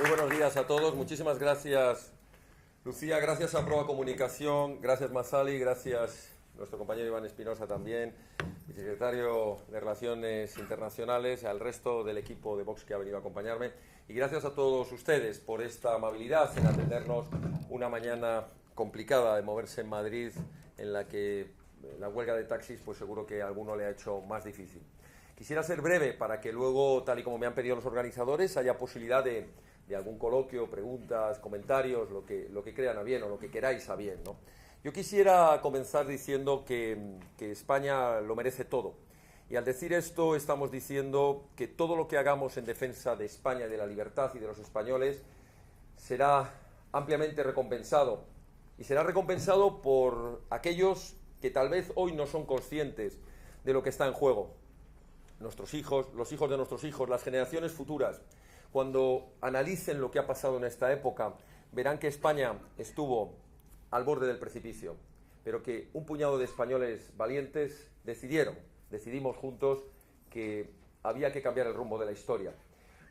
Muy buenos días a todos. Muchísimas gracias, Lucía. Gracias a Proa Comunicación. Gracias, Masali. Gracias, nuestro compañero Iván Espinosa también, vicesecretario de Relaciones Internacionales, al resto del equipo de Vox que ha venido a acompañarme. Y gracias a todos ustedes por esta amabilidad en atendernos una mañana complicada de moverse en Madrid, en la que la huelga de taxis, pues seguro que a alguno le ha hecho más difícil. Quisiera ser breve para que luego, tal y como me han pedido los organizadores, haya posibilidad de algún coloquio, preguntas, comentarios, lo que crean a bien o lo que queráis a bien, ¿no? Yo quisiera comenzar diciendo que España lo merece todo. Y al decir esto estamos diciendo que todo lo que hagamos en defensa de España, de la libertad y de los españoles será ampliamente recompensado. Y será recompensado por aquellos que tal vez hoy no son conscientes de lo que está en juego. Nuestros hijos, los hijos de nuestros hijos, las generaciones futuras, cuando analicen lo que ha pasado en esta época, verán que España estuvo al borde del precipicio, pero que un puñado de españoles valientes decidimos juntos que había que cambiar el rumbo de la historia.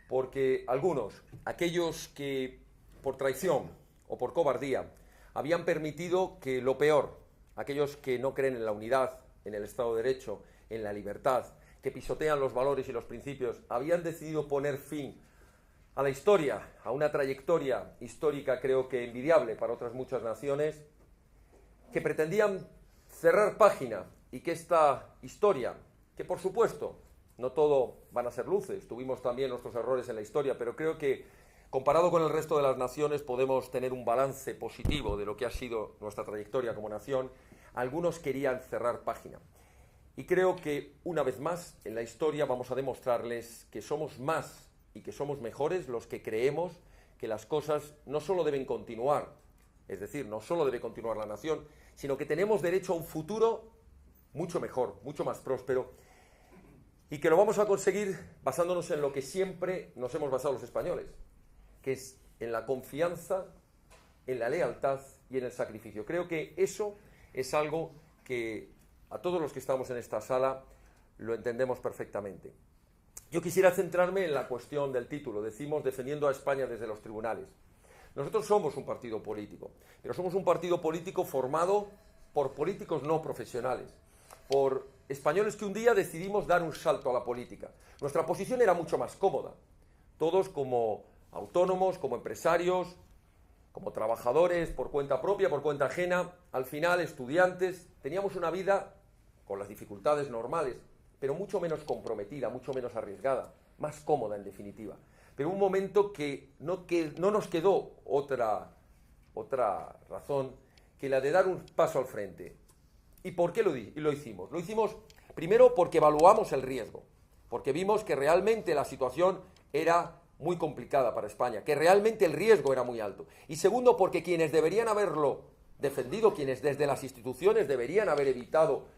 Porque algunos, aquellos que por traición o por cobardía habían permitido que lo peor, aquellos que no creen en la unidad, en el Estado de Derecho, en la libertad, que pisotean los valores y los principios, habían decidido poner fin a la historia, a una trayectoria histórica creo que envidiable para otras muchas naciones, que pretendían cerrar página y que esta historia, que por supuesto no todo van a ser luces, tuvimos también nuestros errores en la historia, pero creo que comparado con el resto de las naciones podemos tener un balance positivo de lo que ha sido nuestra trayectoria como nación. Algunos querían cerrar página. Y creo que, una vez más, en la historia vamos a demostrarles que somos más y que somos mejores los que creemos que las cosas no solo deben continuar, es decir, no solo debe continuar la nación, sino que tenemos derecho a un futuro mucho mejor, mucho más próspero, y que lo vamos a conseguir basándonos en lo que siempre nos hemos basado los españoles, que es en la confianza, en la lealtad y en el sacrificio. Creo que eso es algo que a todos los que estamos en esta sala lo entendemos perfectamente. Yo quisiera centrarme en la cuestión del título. Decimos defendiendo a España desde los tribunales. Nosotros somos un partido político, pero somos un partido político formado por políticos no profesionales, por españoles que un día decidimos dar un salto a la política. Nuestra posición era mucho más cómoda. Todos como autónomos, como empresarios, como trabajadores por cuenta propia, por cuenta ajena, al final estudiantes, teníamos una vida con las dificultades normales, pero mucho menos comprometida, mucho menos arriesgada, más cómoda en definitiva. Pero un momento que no nos quedó otra razón que la de dar un paso al frente. ¿Y por qué lo hicimos? Lo hicimos primero porque evaluamos el riesgo, porque vimos que realmente la situación era muy complicada para España, que realmente el riesgo era muy alto. Y segundo, porque quienes deberían haberlo defendido, quienes desde las instituciones deberían haber evitado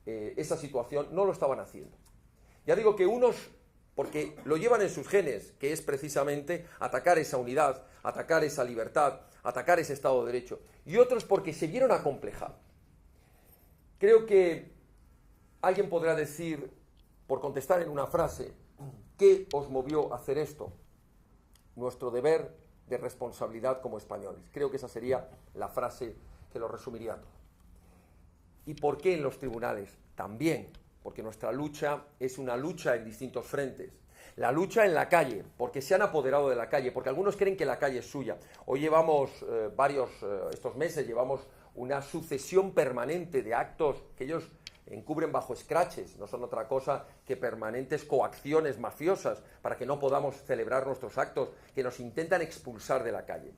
esa situación, no lo estaban haciendo. Ya digo que unos, porque lo llevan en sus genes, que es precisamente atacar esa unidad, atacar esa libertad, atacar ese Estado de Derecho, y otros porque se vieron acomplejados. Creo que alguien podrá decir, por contestar en una frase, ¿qué os movió a hacer esto? Nuestro deber de responsabilidad como españoles. Creo que esa sería la frase que lo resumiría todo. ¿Y por qué en los tribunales? También, porque nuestra lucha es una lucha en distintos frentes. La lucha en la calle, porque se han apoderado de la calle, porque algunos creen que la calle es suya. Hoy llevamos estos meses, llevamos una sucesión permanente de actos que ellos encubren bajo escraches, no son otra cosa que permanentes coacciones mafiosas para que no podamos celebrar nuestros actos, que nos intentan expulsar de la calle.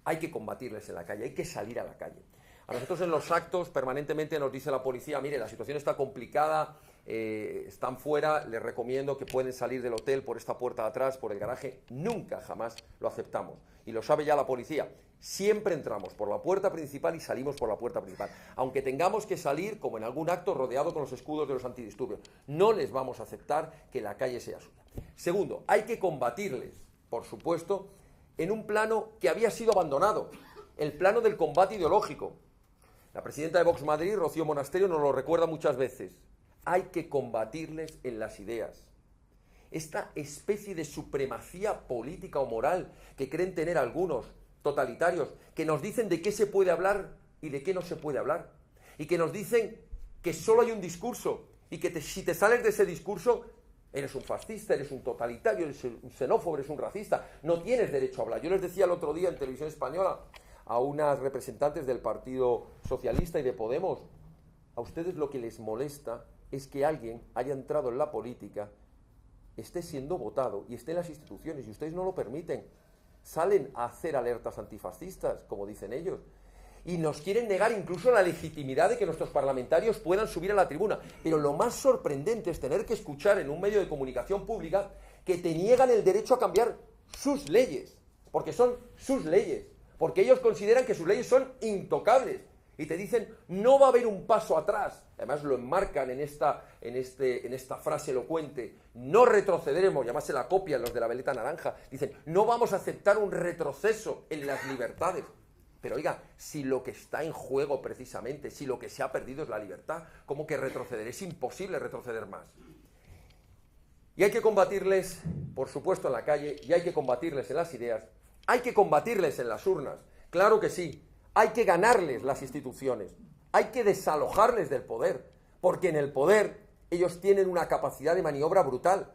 Hay que combatirles en la calle, hay que salir a la calle. A nosotros en los actos permanentemente nos dice la policía, mire, la situación está complicada, están fuera, les recomiendo que pueden salir del hotel por esta puerta de atrás, por el garaje. Nunca, jamás lo aceptamos. Y lo sabe ya la policía. Siempre entramos por la puerta principal y salimos por la puerta principal. Aunque tengamos que salir, como en algún acto, rodeado con los escudos de los antidisturbios. No les vamos a aceptar que la calle sea suya. Segundo, hay que combatirles, por supuesto, en un plano que había sido abandonado. El plano del combate ideológico. La presidenta de Vox Madrid, Rocío Monasterio, nos lo recuerda muchas veces. Hay que combatirles en las ideas. esta especie de supremacía política o moral que creen tener algunos totalitarios, que nos dicen de qué se puede hablar y de qué no se puede hablar, y que nos dicen que solo hay un discurso, y que si te sales de ese discurso, eres un fascista, eres un totalitario, eres un xenófobo, eres un racista, no tienes derecho a hablar. Yo les decía el otro día en Televisión Española a unas representantes del Partido Socialista y de Podemos, a ustedes lo que les molesta es que alguien haya entrado en la política, esté siendo votado y esté en las instituciones, y ustedes no lo permiten. Salen a hacer alertas antifascistas, como dicen ellos, y nos quieren negar incluso la legitimidad de que nuestros parlamentarios puedan subir a la tribuna. Pero lo más sorprendente es tener que escuchar en un medio de comunicación pública que te niegan el derecho a cambiar sus leyes, porque son sus leyes, porque ellos consideran que sus leyes son intocables, y te dicen, no va a haber un paso atrás. Además lo enmarcan en esta frase elocuente, no retrocederemos, y además se la copian los de la veleta naranja, dicen, no vamos a aceptar un retroceso en las libertades. Pero oiga, si lo que está en juego precisamente, si lo que se ha perdido es la libertad, ¿cómo que retroceder? Es imposible retroceder más. Y hay que combatirles, por supuesto, en la calle, y hay que combatirles en las ideas, hay que combatirles en las urnas, claro que sí, hay que ganarles las instituciones, hay que desalojarles del poder, porque en el poder ellos tienen una capacidad de maniobra brutal.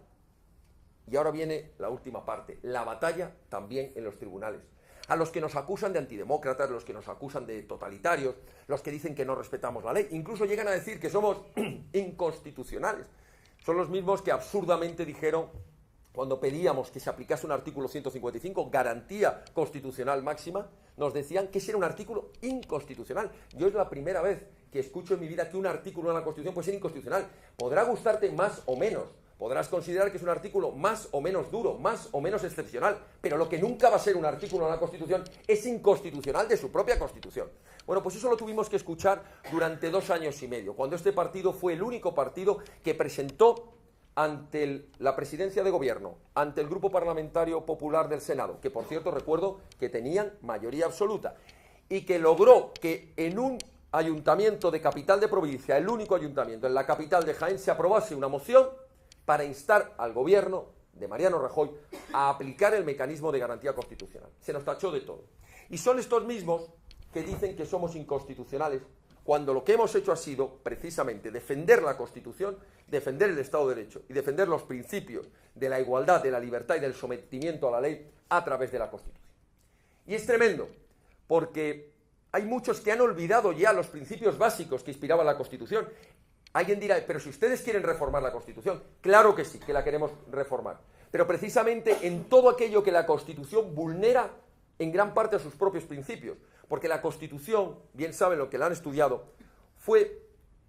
Y ahora viene la última parte, la batalla también en los tribunales. A los que nos acusan de antidemócratas, los que nos acusan de totalitarios, los que dicen que no respetamos la ley, incluso llegan a decir que somos inconstitucionales. Son los mismos que absurdamente dijeron, cuando pedíamos que se aplicase un artículo 155, garantía constitucional máxima, nos decían que ese era un artículo inconstitucional. Yo es la primera vez que escucho en mi vida que un artículo de la Constitución puede ser inconstitucional. Podrá gustarte más o menos, podrás considerar que es un artículo más o menos duro, más o menos excepcional, pero lo que nunca va a ser un artículo de la Constitución es inconstitucional de su propia Constitución. Bueno, pues eso lo tuvimos que escuchar durante 2 años y medio, cuando este partido fue el único partido que presentó ante la presidencia de gobierno, ante el Grupo Parlamentario Popular del Senado, que por cierto recuerdo que tenían mayoría absoluta, y que logró que en un ayuntamiento de capital de provincia, el único ayuntamiento en la capital de Jaén, se aprobase una moción para instar al gobierno de Mariano Rajoy a aplicar el mecanismo de garantía constitucional. Se nos tachó de todo. Y son estos mismos que dicen que somos inconstitucionales, cuando lo que hemos hecho ha sido, precisamente, defender la Constitución, defender el Estado de Derecho y defender los principios de la igualdad, de la libertad y del sometimiento a la ley a través de la Constitución. Y es tremendo, porque hay muchos que han olvidado ya los principios básicos que inspiraban la Constitución. Alguien dirá, pero si ustedes quieren reformar la Constitución, claro que sí, que la queremos reformar. Pero precisamente en todo aquello que la Constitución vulnera en gran parte a sus propios principios. Porque la Constitución, bien saben lo que la han estudiado, fue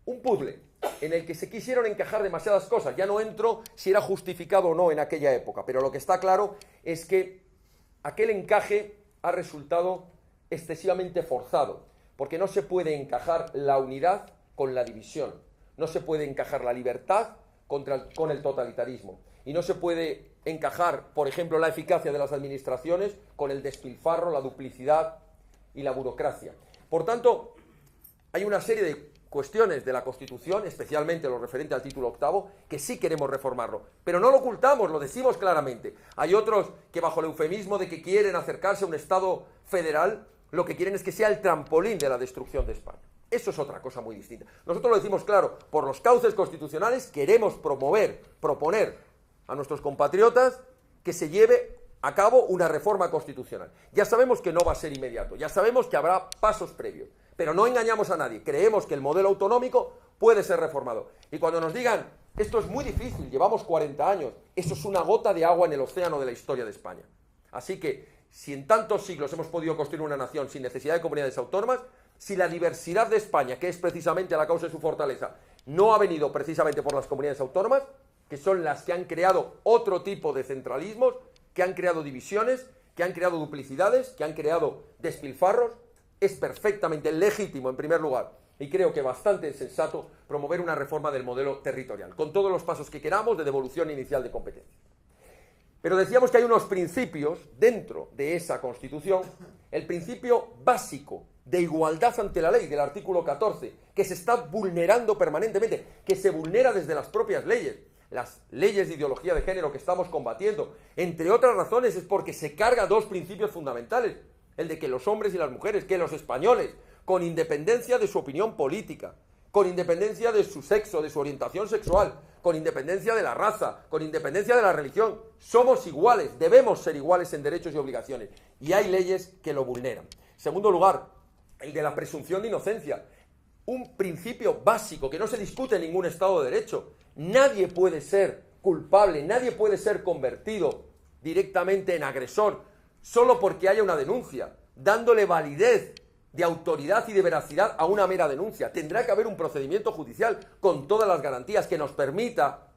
un puzzle en el que se quisieron encajar demasiadas cosas. Ya no entro si era justificado o no en aquella época, pero lo que está claro es que aquel encaje ha resultado excesivamente forzado, porque no se puede encajar la unidad con la división. No se puede encajar la libertad con el totalitarismo. Y no se puede encajar, por ejemplo, la eficacia de las administraciones con el despilfarro, la duplicidad y la burocracia. Por tanto, hay una serie de cuestiones de la Constitución, especialmente lo referente al título 8, que sí queremos reformarlo. Pero no lo ocultamos, lo decimos claramente. Hay otros que bajo el eufemismo de que quieren acercarse a un Estado federal, lo que quieren es que sea el trampolín de la destrucción de España. Eso es otra cosa muy distinta. Nosotros lo decimos claro, por los cauces constitucionales queremos proponer a nuestros compatriotas que se lleve a cabo una reforma constitucional. Ya sabemos que no va a ser inmediato, ya sabemos que habrá pasos previos, pero no engañamos a nadie. Creemos que el modelo autonómico puede ser reformado. Y cuando nos digan, esto es muy difícil, llevamos 40 años, eso es una gota de agua en el océano de la historia de España. Así que, si en tantos siglos hemos podido construir una nación sin necesidad de comunidades autónomas, si la diversidad de España, que es precisamente la causa de su fortaleza, no ha venido precisamente por las comunidades autónomas, que son las que han creado otro tipo de centralismos, que han creado divisiones, que han creado duplicidades, que han creado despilfarros, es perfectamente legítimo, en primer lugar, y creo que bastante sensato, promover una reforma del modelo territorial, con todos los pasos que queramos de devolución inicial de competencias. Pero decíamos que hay unos principios dentro de esa Constitución, el principio básico de igualdad ante la ley, del artículo 14, que se está vulnerando permanentemente, que se vulnera desde las propias leyes. las leyes de ideología de género que estamos combatiendo, entre otras razones, es porque se carga dos principios fundamentales. El de que los hombres y las mujeres, que los españoles, con independencia de su opinión política, con independencia de su sexo, de su orientación sexual, con independencia de la raza, con independencia de la religión, somos iguales, debemos ser iguales en derechos y obligaciones. Y hay leyes que lo vulneran. En segundo lugar, el de la presunción de inocencia. Un principio básico que no se discute en ningún Estado de Derecho. Nadie puede ser culpable, nadie puede ser convertido directamente en agresor solo porque haya una denuncia, dándole validez de autoridad y de veracidad a una mera denuncia. Tendrá que haber un procedimiento judicial con todas las garantías que nos permita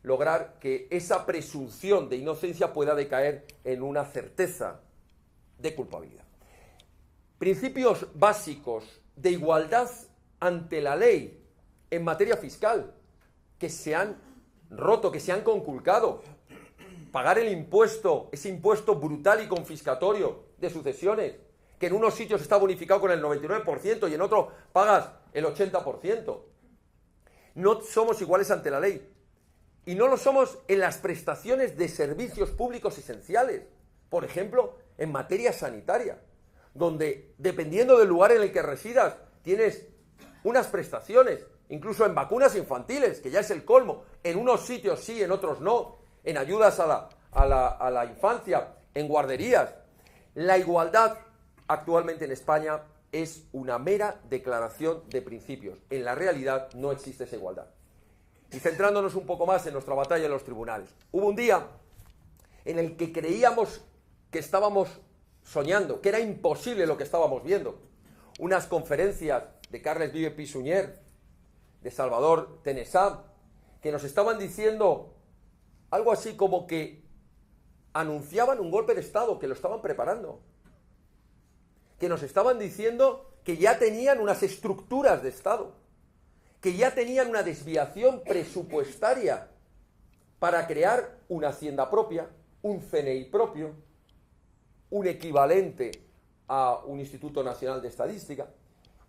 lograr que esa presunción de inocencia pueda decaer en una certeza de culpabilidad. Principios básicos de igualdad ante la ley en materia fiscal que se han roto, que se han conculcado. Pagar el impuesto, ese impuesto brutal y confiscatorio de sucesiones, que en unos sitios está bonificado con el 99% y en otros pagas el 80%. No somos iguales ante la ley. Y no lo somos en las prestaciones de servicios públicos esenciales. Por ejemplo, en materia sanitaria, donde, dependiendo del lugar en el que residas, tienes unas prestaciones, incluso en vacunas infantiles, que ya es el colmo. En unos sitios sí, en otros no. En ayudas a la infancia, en guarderías. La igualdad actualmente en España es una mera declaración de principios. En la realidad no existe esa igualdad. Y centrándonos un poco más en nuestra batalla en los tribunales. Hubo un día en el que creíamos que estábamos soñando, que era imposible lo que estábamos viendo. Unas conferencias de Carles Vives Pisunyer, de Salvador Tenesá, que nos estaban diciendo algo así como que anunciaban un golpe de Estado, que lo estaban preparando. Que nos estaban diciendo que ya tenían unas estructuras de Estado, que ya tenían una desviación presupuestaria para crear una hacienda propia, un CNI propio, un equivalente a un Instituto Nacional de Estadística,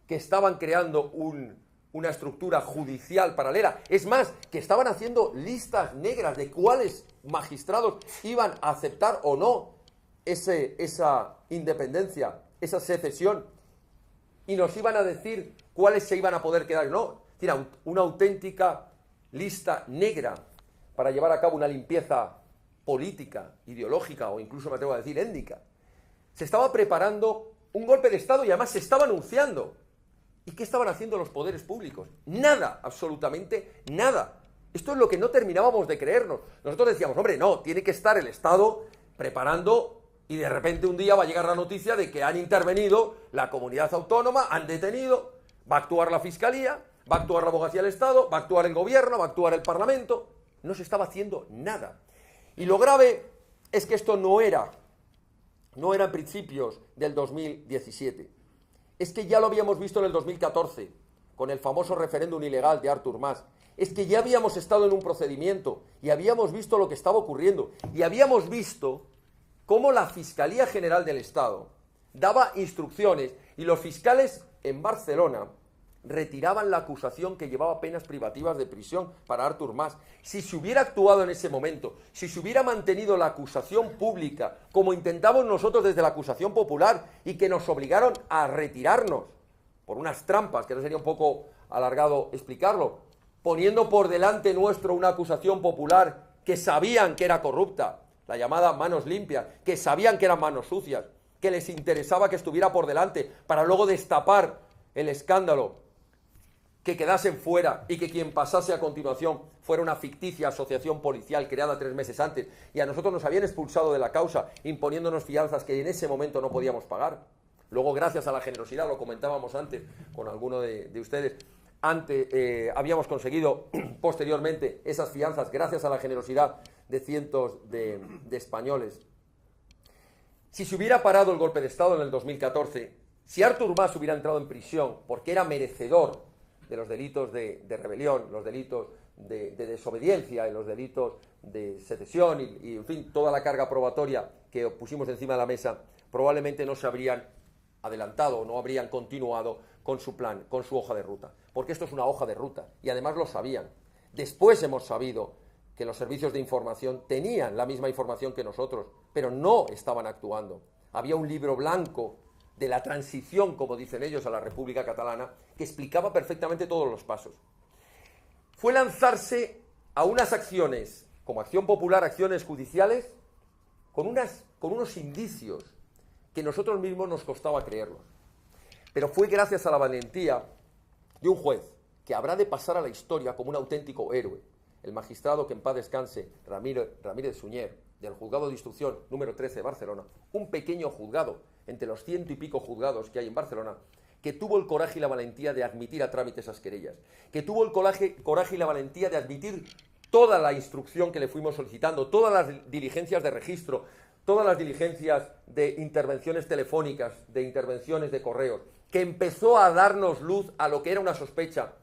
que estaban creando una estructura judicial paralela. Es más, que estaban haciendo listas negras de cuáles magistrados iban a aceptar o no esa independencia, esa secesión, y nos iban a decir cuáles se iban a poder quedar o no. Era una auténtica lista negra para llevar a cabo una limpieza política, ideológica o incluso me atrevo a decir étnica. Se estaba preparando un golpe de Estado y además se estaba anunciando. ¿Y qué estaban haciendo los poderes públicos? Nada, absolutamente nada. Esto es lo que no terminábamos de creernos. Nosotros decíamos, hombre, no, tiene que estar el Estado preparando y de repente un día va a llegar la noticia de que han intervenido la comunidad autónoma, han detenido, va a actuar la Fiscalía, va a actuar la Abogacía del Estado, va a actuar el Gobierno, va a actuar el Parlamento. No se estaba haciendo nada. Y lo grave es que esto no eran principios del 2017. Es que ya lo habíamos visto en el 2014, con el famoso referéndum ilegal de Artur Mas. Es que ya habíamos estado en un procedimiento y habíamos visto lo que estaba ocurriendo. Y habíamos visto cómo la Fiscalía General del Estado daba instrucciones y los fiscales en Barcelona retiraban la acusación que llevaba penas privativas de prisión para Artur Mas. Si se hubiera actuado en ese momento, si se hubiera mantenido la acusación pública, como intentamos nosotros desde la acusación popular, y que nos obligaron a retirarnos por unas trampas, que no sería un poco alargado explicarlo, poniendo por delante nuestro una acusación popular que sabían que era corrupta, la llamada manos limpias, que sabían que eran manos sucias, que les interesaba que estuviera por delante para luego destapar el escándalo, que quedasen fuera y que quien pasase a continuación fuera una ficticia asociación policial creada 3 meses antes, y a nosotros nos habían expulsado de la causa imponiéndonos fianzas que en ese momento no podíamos pagar. Luego, gracias a la generosidad, lo comentábamos antes con alguno de ustedes, habíamos conseguido posteriormente esas fianzas gracias a la generosidad de cientos de españoles. Si se hubiera parado el golpe de Estado en el 2014, si Artur Mas hubiera entrado en prisión porque era merecedor de los delitos de rebelión, los delitos de desobediencia y los delitos de secesión y, en fin, toda la carga probatoria que pusimos encima de la mesa, probablemente no se habrían adelantado o no habrían continuado con su plan, con su hoja de ruta. Porque esto es una hoja de ruta y además lo sabían. Después hemos sabido que los servicios de información tenían la misma información que nosotros, pero no estaban actuando. Había un libro blanco de la transición, como dicen ellos, a la República Catalana, que explicaba perfectamente todos los pasos. Fue lanzarse a unas acciones, como Acción Popular, acciones judiciales, con unos indicios que nosotros mismos nos costaba creerlos. Pero fue gracias a la valentía de un juez que habrá de pasar a la historia como un auténtico héroe, el magistrado, que en paz descanse, Ramírez Suñer, del Juzgado de Instrucción número 13 de Barcelona, un pequeño juzgado entre los 100 y pico juzgados que hay en Barcelona, que tuvo el coraje y la valentía de admitir a trámite esas querellas, que tuvo el coraje y la valentía de admitir toda la instrucción que le fuimos solicitando, todas las diligencias de registro, todas las diligencias de intervenciones telefónicas, de intervenciones de correos, que empezó a darnos luz a lo que era una sospecha,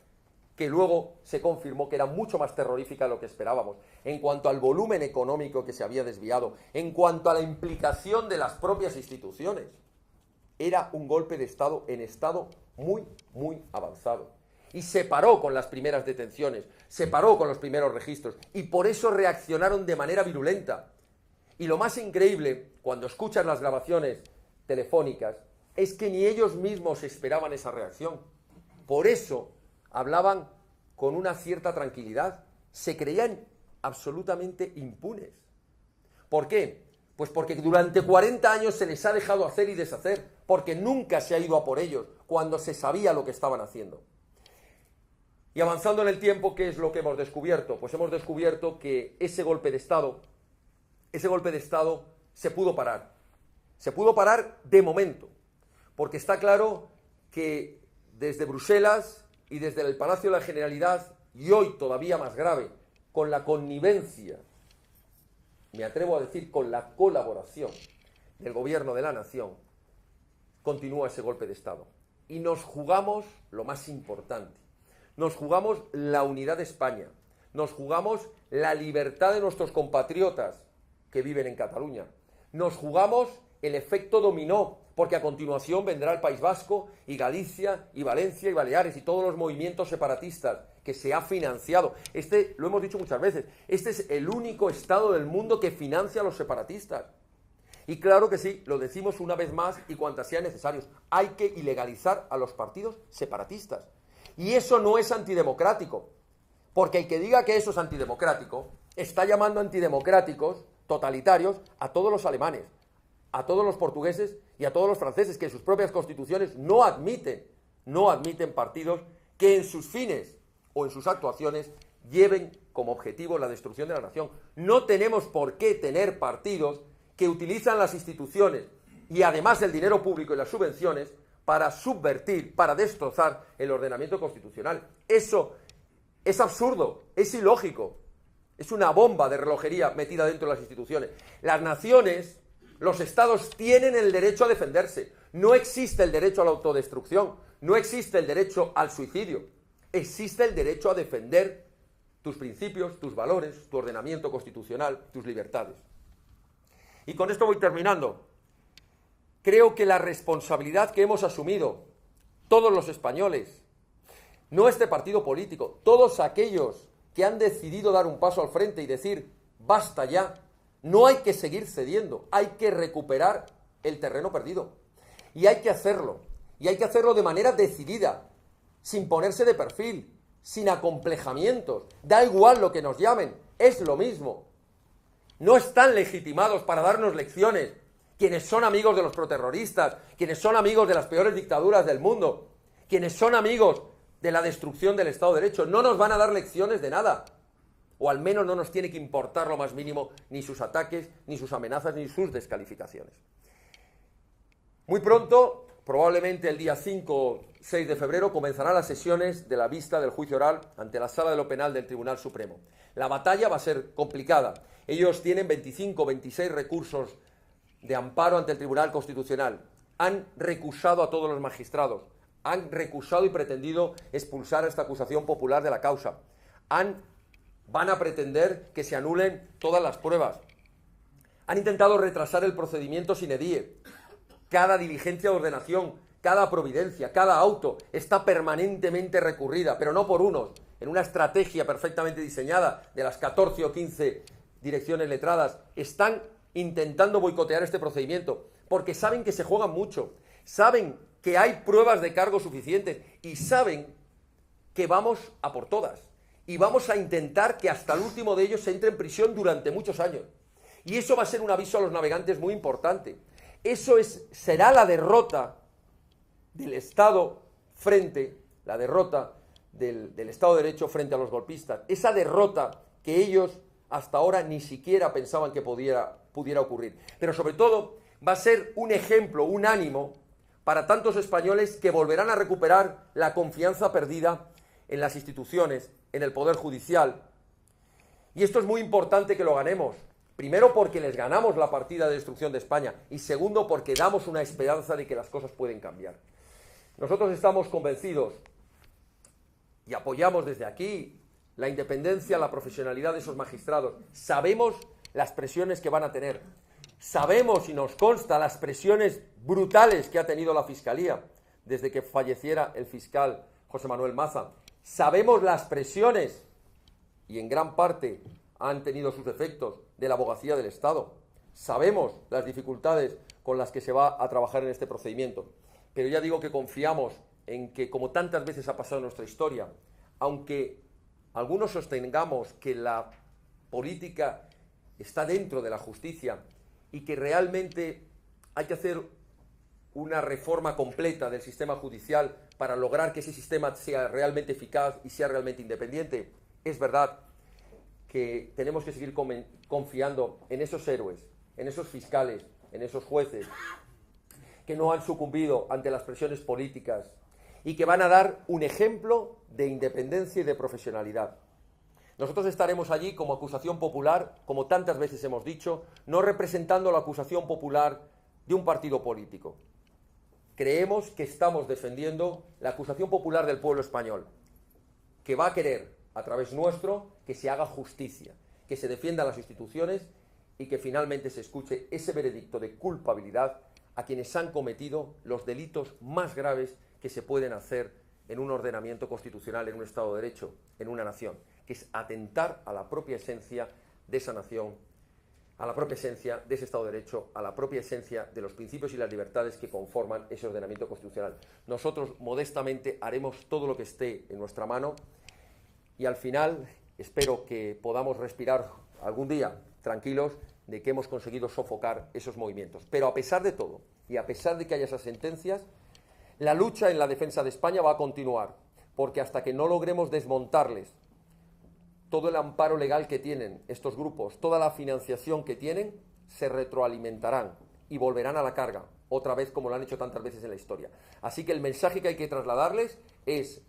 que luego se confirmó que era mucho más terrorífica de lo que esperábamos, en cuanto al volumen económico que se había desviado, en cuanto a la implicación de las propias instituciones. Era un golpe de Estado en estado muy, muy avanzado. Y se paró con las primeras detenciones, se paró con los primeros registros, y por eso reaccionaron de manera virulenta. Y lo más increíble, cuando escuchas las grabaciones telefónicas, es que ni ellos mismos esperaban esa reacción. Por eso hablaban con una cierta tranquilidad, se creían absolutamente impunes. ¿Por qué? Pues porque durante 40 años se les ha dejado hacer y deshacer, porque nunca se ha ido a por ellos cuando se sabía lo que estaban haciendo. Y avanzando en el tiempo, ¿qué es lo que hemos descubierto? Pues hemos descubierto que ese golpe de Estado se pudo parar. Se pudo parar de momento, porque está claro que desde Bruselas y desde el Palacio de la Generalidad, y hoy todavía más grave, con la connivencia, me atrevo a decir con la colaboración del Gobierno de la Nación, continúa ese golpe de Estado. Y nos jugamos lo más importante. Nos jugamos la unidad de España. Nos jugamos la libertad de nuestros compatriotas que viven en Cataluña. Nos jugamos el efecto dominó, porque a continuación vendrá el País Vasco y Galicia y Valencia y Baleares y todos los movimientos separatistas que se ha financiado. Lo hemos dicho muchas veces, este es el único Estado del mundo que financia a los separatistas. Y claro que sí, lo decimos una vez más y cuantas sean necesarios, hay que ilegalizar a los partidos separatistas. Y eso no es antidemocrático, porque el que diga que eso es antidemocrático, está llamando antidemocráticos, totalitarios, a todos los alemanes, a todos los portugueses y a todos los franceses, que en sus propias constituciones no admiten partidos que en sus fines o en sus actuaciones lleven como objetivo la destrucción de la nación. No tenemos por qué tener partidos que utilizan las instituciones y además el dinero público y las subvenciones para subvertir, para destrozar el ordenamiento constitucional. Eso es absurdo, es ilógico, es una bomba de relojería metida dentro de las instituciones. Las naciones, los estados tienen el derecho a defenderse. No existe el derecho a la autodestrucción, no existe el derecho al suicidio. Existe el derecho a defender tus principios, tus valores, tu ordenamiento constitucional, tus libertades. Y con esto voy terminando. Creo que la responsabilidad que hemos asumido todos los españoles, no este partido político, todos aquellos que han decidido dar un paso al frente y decir, basta ya, no hay que seguir cediendo, hay que recuperar el terreno perdido. Y hay que hacerlo de manera decidida, sin ponerse de perfil, sin acomplejamientos. Da igual lo que nos llamen, es lo mismo. No están legitimados para darnos lecciones quienes son amigos de los proterroristas, quienes son amigos de las peores dictaduras del mundo, quienes son amigos de la destrucción del Estado de Derecho. No nos van a dar lecciones de nada. O al menos no nos tiene que importar lo más mínimo ni sus ataques, ni sus amenazas, ni sus descalificaciones. Muy pronto, probablemente el día 5 o 6 de febrero, comenzarán las sesiones de la vista del juicio oral ante la Sala de lo Penal del Tribunal Supremo. La batalla va a ser complicada. Ellos tienen 25 o 26 recursos de amparo ante el Tribunal Constitucional. Han recusado a todos los magistrados. Han recusado y pretendido expulsar a esta acusación popular de la causa. Van a pretender que se anulen todas las pruebas. Han intentado retrasar el procedimiento sine die. Cada diligencia de ordenación, cada providencia, cada auto está permanentemente recurrida, pero no por unos, en una estrategia perfectamente diseñada de las 14 o 15 direcciones letradas, están intentando boicotear este procedimiento, porque saben que se juegan mucho, saben que hay pruebas de cargo suficientes y saben que vamos a por todas. Y vamos a intentar que hasta el último de ellos se entre en prisión durante muchos años. Y eso va a ser un aviso a los navegantes muy importante. Eso será la derrota del Estado la derrota del Estado de Derecho frente a los golpistas. Esa derrota que ellos hasta ahora ni siquiera pensaban que pudiera ocurrir. Pero sobre todo va a ser un ejemplo, un ánimo para tantos españoles que volverán a recuperar la confianza perdida en las instituciones, en el Poder Judicial. Y esto es muy importante que lo ganemos. Primero porque les ganamos la partida de destrucción de España y segundo porque damos una esperanza de que las cosas pueden cambiar. Nosotros estamos convencidos y apoyamos desde aquí la independencia, la profesionalidad de esos magistrados. Sabemos las presiones que van a tener. Sabemos y nos consta las presiones brutales que ha tenido la Fiscalía desde que falleciera el fiscal José Manuel Maza. Sabemos las presiones, y en gran parte han tenido sus efectos, de la Abogacía del Estado. Sabemos las dificultades con las que se va a trabajar en este procedimiento. Pero ya digo que confiamos en que, como tantas veces ha pasado en nuestra historia, aunque algunos sostengamos que la política está dentro de la justicia y que realmente hay que hacer una reforma completa del sistema judicial para lograr que ese sistema sea realmente eficaz y sea realmente independiente, es verdad que tenemos que seguir confiando en esos héroes, en esos fiscales, en esos jueces que no han sucumbido ante las presiones políticas y que van a dar un ejemplo de independencia y de profesionalidad. Nosotros estaremos allí como acusación popular, como tantas veces hemos dicho, no representando la acusación popular de un partido político. Creemos que estamos defendiendo la acusación popular del pueblo español, que va a querer, a través nuestro, que se haga justicia, que se defiendan las instituciones y que finalmente se escuche ese veredicto de culpabilidad a quienes han cometido los delitos más graves que se pueden hacer en un ordenamiento constitucional, en un Estado de Derecho, en una nación, que es atentar a la propia esencia de esa nación, a la propia esencia de ese Estado de Derecho, a la propia esencia de los principios y las libertades que conforman ese ordenamiento constitucional. Nosotros, modestamente, haremos todo lo que esté en nuestra mano y al final espero que podamos respirar algún día tranquilos de que hemos conseguido sofocar esos movimientos. Pero a pesar de todo, y a pesar de que haya esas sentencias, la lucha en la defensa de España va a continuar, porque hasta que no logremos desmontarles todo el amparo legal que tienen estos grupos, toda la financiación que tienen, se retroalimentarán y volverán a la carga, otra vez como lo han hecho tantas veces en la historia. Así que el mensaje que hay que trasladarles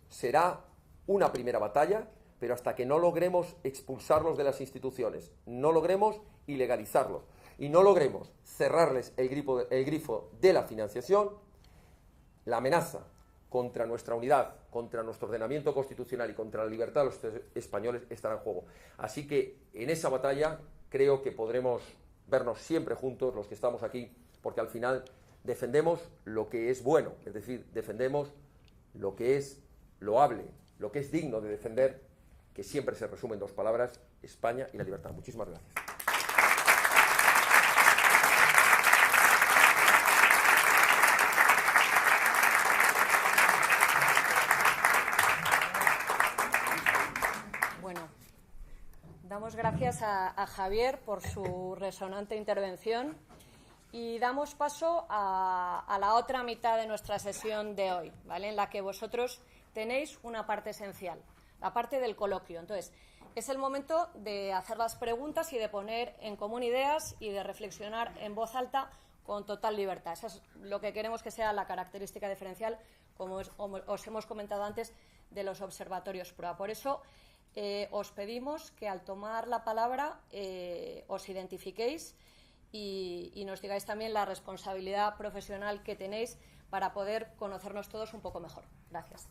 será una primera batalla, pero hasta que no logremos expulsarlos de las instituciones, no logremos ilegalizarlos y no logremos cerrarles el grifo de la financiación, la amenaza contra nuestra unidad, contra nuestro ordenamiento constitucional y contra la libertad de los españoles estará en juego. Así que en esa batalla creo que podremos vernos siempre juntos los que estamos aquí, porque al final defendemos lo que es bueno, es decir, defendemos lo que es loable, lo que es digno de defender, que siempre se resume en dos palabras: España y la libertad. Muchísimas gracias. Damos gracias a Javier por su resonante intervención y damos paso a la otra mitad de nuestra sesión de hoy, ¿vale? En la que vosotros tenéis una parte esencial, la parte del coloquio. Entonces, es el momento de hacer las preguntas y de poner en común ideas y de reflexionar en voz alta con total libertad. Eso es lo que queremos que sea la característica diferencial, como os hemos comentado antes, de los observatorios PROA. Por eso, os pedimos que al tomar la palabra os identifiquéis y nos digáis también la responsabilidad profesional que tenéis para poder conocernos todos un poco mejor. Gracias.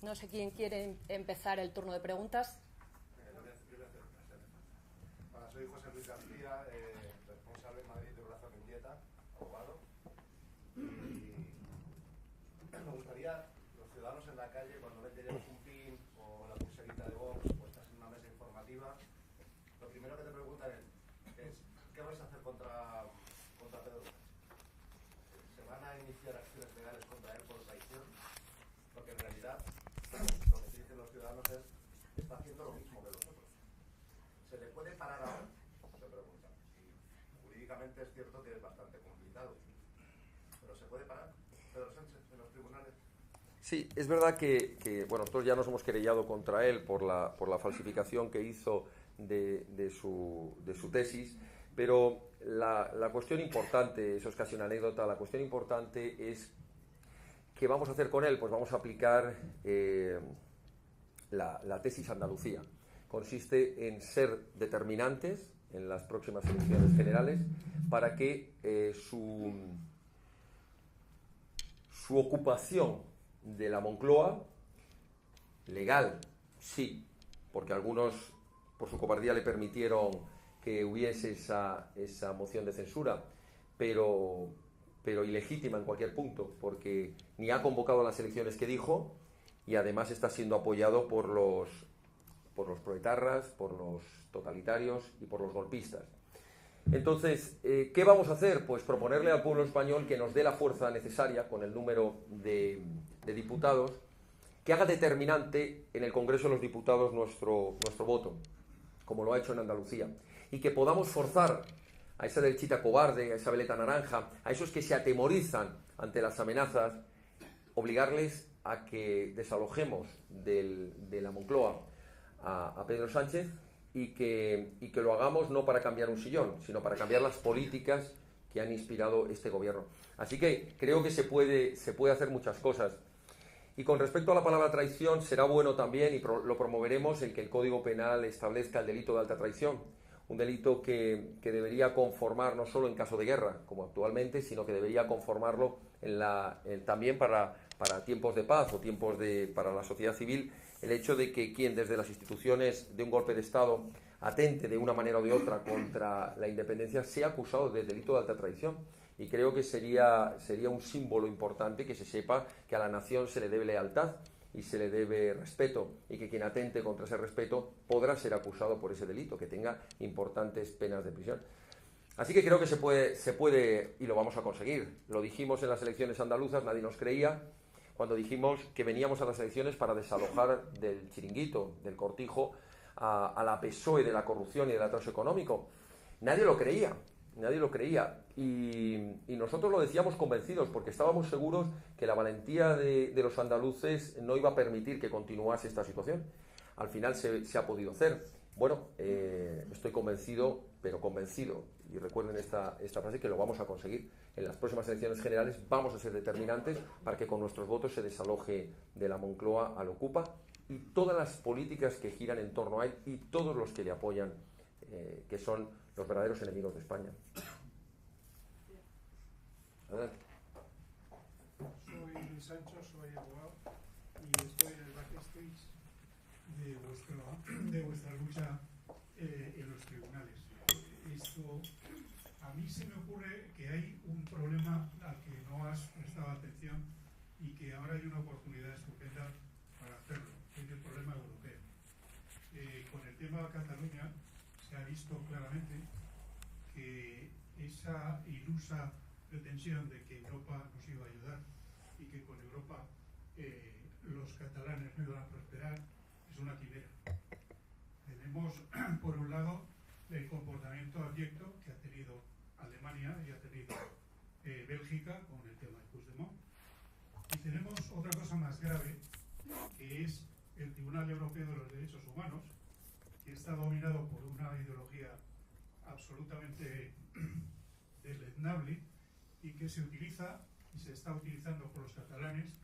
No sé quién quiere empezar el turno de preguntas. Soy José Luis García, responsable en Madrid de Brazo Mendieta, abogado. Y me gustaría, los ciudadanos en la calle, cuando ven que llevamos un Lo primero que te preguntan es ¿qué vais a hacer contra Pedro Sánchez? ¿Se van a iniciar acciones legales contra él por traición? Porque en realidad lo que dicen los ciudadanos es que está haciendo lo mismo que los otros. ¿Se le puede parar ahora? Se pregunta. Y jurídicamente es cierto que es bastante complicado. ¿Pero se puede parar Pedro Sánchez en los tribunales? Sí, es verdad que bueno, nosotros ya nos hemos querellado contra él por la falsificación que hizo de su tesis, pero la cuestión importante, eso es casi una anécdota, la cuestión importante es ¿qué vamos a hacer con él? Pues vamos a aplicar la tesis Andalucía. Consiste en ser determinantes en las próximas elecciones generales para que su ocupación de la Moncloa, legal, sí, porque algunos por su cobardía le permitieron que hubiese esa moción de censura, pero ilegítima en cualquier punto, porque ni ha convocado las elecciones que dijo y además está siendo apoyado por los proetarras, por los totalitarios y por los golpistas. Entonces, ¿qué vamos a hacer? Pues proponerle al pueblo español que nos dé la fuerza necesaria con el número de diputados, que haga determinante en el Congreso de los Diputados nuestro voto, como lo ha hecho en Andalucía, y que podamos forzar a esa derechita cobarde, a esa veleta naranja, a esos que se atemorizan ante las amenazas, obligarles a que desalojemos de la Moncloa a Pedro Sánchez y que lo hagamos no para cambiar un sillón, sino para cambiar las políticas que han inspirado este gobierno. Así que creo que se puede hacer muchas cosas. Y con respecto a la palabra traición, será bueno también, y lo promoveremos, el que el Código Penal establezca el delito de alta traición, un delito que debería conformar no solo en caso de guerra, como actualmente, sino que debería conformarlo también para tiempos de paz o para la sociedad civil, el hecho de que quien desde las instituciones de un golpe de Estado atente de una manera o de otra contra la independencia sea acusado de delito de alta traición. Y creo que sería un símbolo importante que se sepa que a la nación se le debe lealtad y se le debe respeto, y que quien atente contra ese respeto podrá ser acusado por ese delito, que tenga importantes penas de prisión. Así que creo que se puede y lo vamos a conseguir. Lo dijimos en las elecciones andaluzas, nadie nos creía, cuando dijimos que veníamos a las elecciones para desalojar del chiringuito, del cortijo, a la PSOE de la corrupción y del atraso económico. Nadie lo creía. Y nosotros lo decíamos convencidos, porque estábamos seguros que la valentía de los andaluces no iba a permitir que continuase esta situación. Al final se ha podido hacer. Bueno, estoy convencido, pero convencido, y recuerden esta frase, que lo vamos a conseguir. En las próximas elecciones generales vamos a ser determinantes para que con nuestros votos se desaloje de la Moncloa al Ocupa y todas las políticas que giran en torno a él y todos los que le apoyan, que son los verdaderos enemigos de España. Adelante. Soy Luis Sancho, soy abogado y estoy en el backstage de vuestra lucha en los tribunales. A mí se me ocurre que hay un problema al que no has prestado atención y que ahora hay una oportunidad estupenda para hacerlo, que es el problema europeo. Con el tema de Cataluña se ha visto claramente que esa ilusa pretensión de que Europa nos iba a ayudar y que con Europa los catalanes no iban a prosperar es una quimera. Tenemos, por un lado, el comportamiento abyecto que ha tenido Alemania y ha tenido Bélgica con el tema de Puigdemont. Y tenemos otra cosa más grave, que es el Tribunal Europeo de los Derechos Humanos, que está dominado por una ideología absolutamente deleznable y que se utiliza y se está utilizando por los catalanes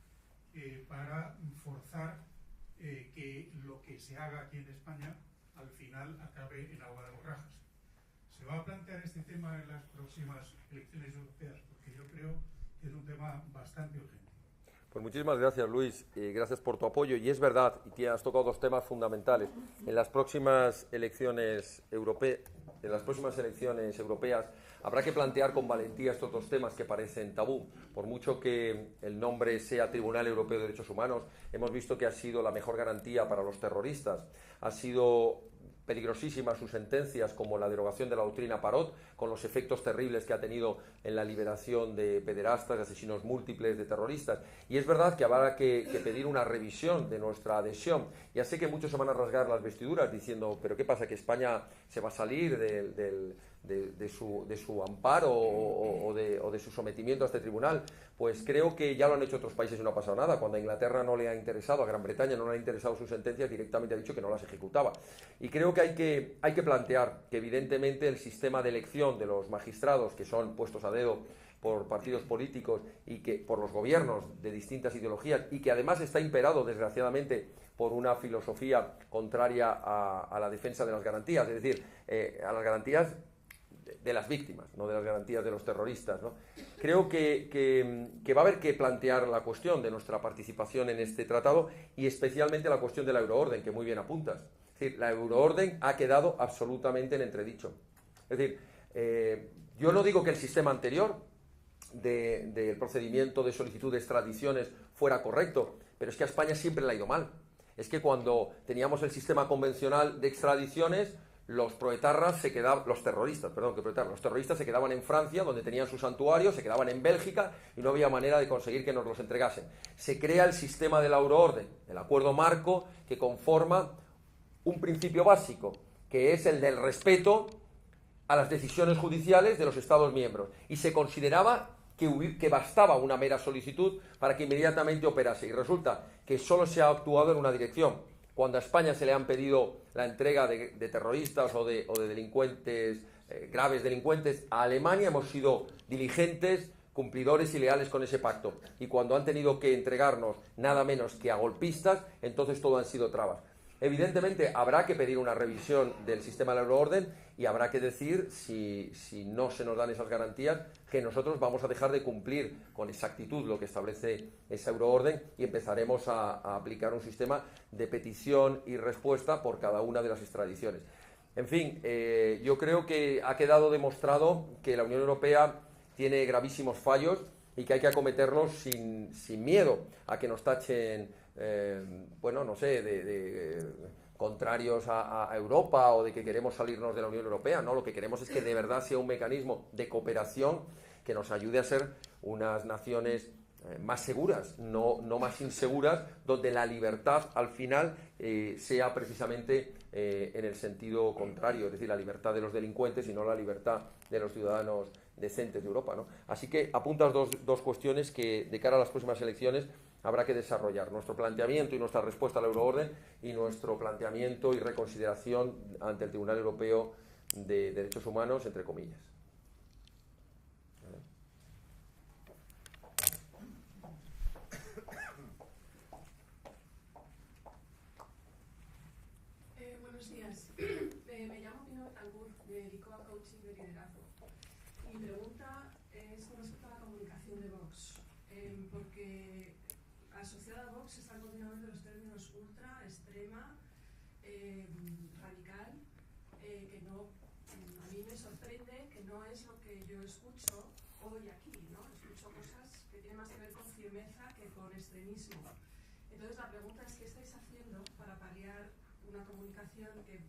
para forzar que lo que se haga aquí en España al final acabe en agua de borrajas. Se va a plantear este tema en las próximas elecciones europeas, porque yo creo que es un tema bastante urgente. Pues muchísimas gracias, Luis, gracias por tu apoyo. Y es verdad, y has tocado dos temas fundamentales. En las próximas elecciones europeas habrá que plantear con valentía estos dos temas que parecen tabú. Por mucho que el nombre sea Tribunal Europeo de Derechos Humanos, hemos visto que ha sido la mejor garantía para los terroristas. Ha sido peligrosísimas sus sentencias, como la derogación de la doctrina Parot, con los efectos terribles que ha tenido en la liberación de pederastas, de asesinos múltiples, de terroristas. Y es verdad que habrá que pedir una revisión de nuestra adhesión. Ya sé que muchos se van a rasgar las vestiduras diciendo, pero ¿qué pasa? ¿Que España se va a salir de su amparo o de su sometimiento a este tribunal? Pues creo que ya lo han hecho otros países y no ha pasado nada. Cuando a Inglaterra no le ha interesado, a Gran Bretaña no le ha interesado sus sentencias, directamente ha dicho que no las ejecutaba. Y creo que hay que plantear que evidentemente el sistema de elección de los magistrados, que son puestos a dedo por partidos políticos y que por los gobiernos de distintas ideologías, y que además está imperado, desgraciadamente, por una filosofía contraria a la defensa de las garantías, es decir, a las garantías de las víctimas, no de las garantías de los terroristas, ¿no? Creo que va a haber que plantear la cuestión de nuestra participación en este tratado y especialmente la cuestión de la euroorden, que muy bien apuntas. Es decir, la euroorden ha quedado absolutamente en entredicho. Es decir, yo no digo que el sistema anterior del procedimiento de solicitud de extradiciones fuera correcto, pero es que a España siempre le ha ido mal. Es que cuando teníamos el sistema convencional de extradiciones, los terroristas se quedaban en Francia, donde tenían su santuario, se quedaban en Bélgica y no había manera de conseguir que nos los entregasen. Se crea el sistema de la euroorden, el acuerdo marco, que conforma un principio básico, que es el del respeto a las decisiones judiciales de los Estados miembros. Y se consideraba que bastaba una mera solicitud para que inmediatamente operase. Y resulta que solo se ha actuado en una dirección. Cuando a España se le han pedido la entrega de terroristas o de delincuentes, graves delincuentes, a Alemania hemos sido diligentes, cumplidores y leales con ese pacto. Y cuando han tenido que entregarnos nada menos que a golpistas, entonces todo han sido trabas. Evidentemente habrá que pedir una revisión del sistema de la euroorden y habrá que decir, si no se nos dan esas garantías, que nosotros vamos a dejar de cumplir con exactitud lo que establece esa euroorden y empezaremos a aplicar un sistema de petición y respuesta por cada una de las extradiciones. En fin, yo creo que ha quedado demostrado que la Unión Europea tiene gravísimos fallos y que hay que acometerlos sin miedo a que nos tachen de contrarios a Europa o de que queremos salirnos de la Unión Europea. No, lo que queremos es que de verdad sea un mecanismo de cooperación que nos ayude a ser unas naciones más seguras, no más inseguras, donde la libertad al final sea precisamente en el sentido contrario, es decir, la libertad de los delincuentes y no la libertad de los ciudadanos decentes de Europa, ¿no? Así que apuntas dos cuestiones que de cara a las próximas elecciones habrá que desarrollar: nuestro planteamiento y nuestra respuesta a la euroorden y nuestro planteamiento y reconsideración ante el Tribunal Europeo de Derechos Humanos, entre comillas. Buenos días. Me llamo Pino Betancourt, me dedico a coaching de liderazgo. Mi pregunta es con respecto a la comunicación de Vox, porque asociada a Vox están continuamente los términos ultra, extrema, radical, que no, a mí me sorprende que no es lo que yo escucho hoy aquí, ¿no? Escucho cosas que tienen más que ver con firmeza que con extremismo. Entonces la pregunta es: ¿qué estáis haciendo para paliar una comunicación que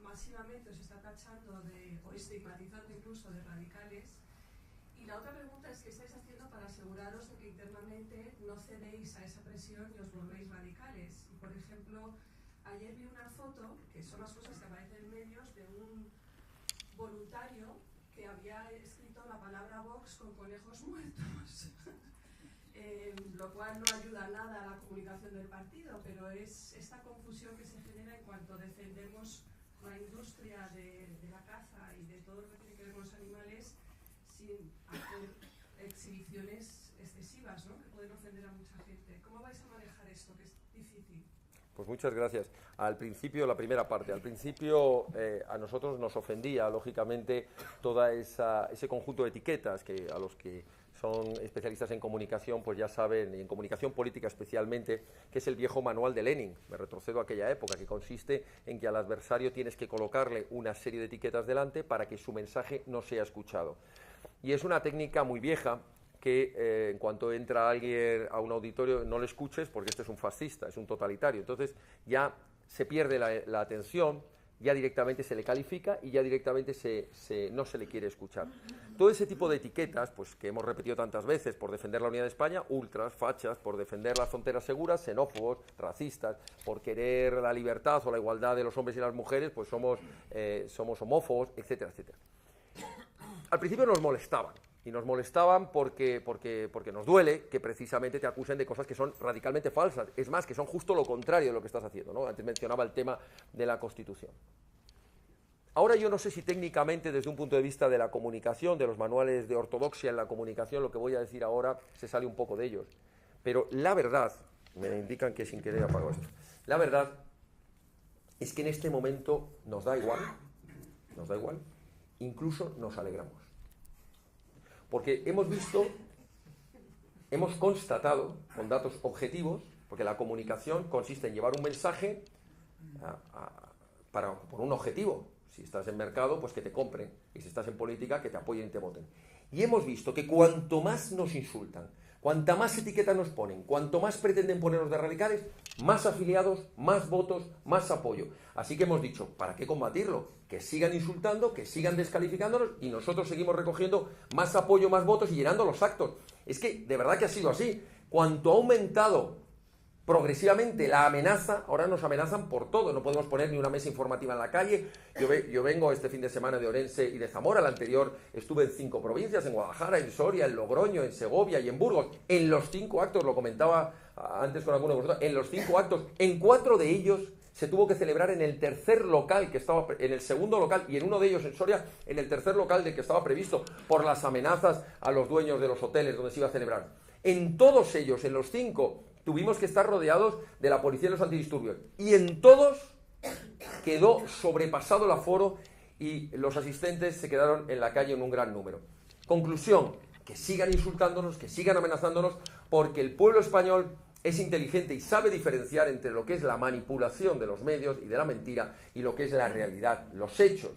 masivamente os está tachando o estigmatizando incluso de radicales? Y la otra pregunta es: ¿qué estáis haciendo para aseguraros de que internamente no cedéis a esa presión y os volvéis radicales? Y, por ejemplo, ayer vi una foto, que son las cosas que aparecen en medios, de un voluntario que había escrito la palabra Vox con conejos muertos. Lo cual no ayuda nada a la comunicación del partido, pero es esta confusión que se genera en cuanto defendemos la industria de la caza y de todo lo que tiene que ver con los animales sin hacer exhibiciones excesivas, ¿no?, que pueden ofender a mucha gente. ¿Cómo vais a manejar esto, que es difícil? Pues muchas gracias. Al principio, la primera parte, al principio a nosotros nos ofendía, lógicamente, toda ese conjunto de etiquetas que a los que son especialistas en comunicación, pues ya saben, y en comunicación política especialmente, que es el viejo manual de Lenin. Me retrocedo a aquella época, que consiste en que al adversario tienes que colocarle una serie de etiquetas delante para que su mensaje no sea escuchado. Y es una técnica muy vieja que en cuanto entra alguien a un auditorio no le escuches porque este es un fascista, es un totalitario. Entonces ya se pierde la atención, ya directamente se le califica y ya directamente no se le quiere escuchar. Todo ese tipo de etiquetas, pues que hemos repetido tantas veces, por defender la unidad de España, ultras, fachas, por defender las fronteras seguras, xenófobos, racistas, por querer la libertad o la igualdad de los hombres y las mujeres, pues somos homófobos, etcétera, etcétera. Al principio nos molestaban, y nos molestaban porque nos duele que precisamente te acusen de cosas que son radicalmente falsas, es más, que son justo lo contrario de lo que estás haciendo, ¿no? Antes mencionaba el tema de la Constitución. Ahora yo no sé si técnicamente, desde un punto de vista de la comunicación, de los manuales de ortodoxia en la comunicación, lo que voy a decir ahora se sale un poco de ellos, pero la verdad, me indican que sin querer apago esto, la verdad es que en este momento nos da igual, incluso nos alegramos. Porque hemos constatado con datos objetivos, porque la comunicación consiste en llevar un mensaje por un objetivo. Si estás en mercado, pues que te compren, y si estás en política, que te apoyen y te voten. Y hemos visto que cuanto más nos insultan, cuanta más etiqueta nos ponen, cuanto más pretenden ponernos de radicales, más afiliados, más votos, más apoyo. Así que hemos dicho, ¿para qué combatirlo? Que sigan insultando, que sigan descalificándonos y nosotros seguimos recogiendo más apoyo, más votos y llenando los actos. Es que de verdad que ha sido así. Cuanto ha aumentado progresivamente la amenaza, ahora nos amenazan por todo, no podemos poner ni una mesa informativa en la calle. Yo vengo este fin de semana de Orense y de Zamora, el anterior estuve en 5 provincias, en Guadalajara, en Soria, en Logroño, en Segovia y en Burgos. En los 5 actos, lo comentaba antes con alguno de vosotros, en los 5 actos, en 4 de ellos se tuvo que celebrar en el tercer local que estaba, en el segundo local, y en uno de ellos en Soria, en el tercer local del que estaba previsto, por las amenazas a los dueños de los hoteles donde se iba a celebrar. En todos ellos, en los 5, tuvimos que estar rodeados de la policía y los antidisturbios. Y en todos quedó sobrepasado el aforo y los asistentes se quedaron en la calle en un gran número. Conclusión, que sigan insultándonos, que sigan amenazándonos, porque el pueblo español es inteligente y sabe diferenciar entre lo que es la manipulación de los medios y de la mentira y lo que es la realidad, los hechos.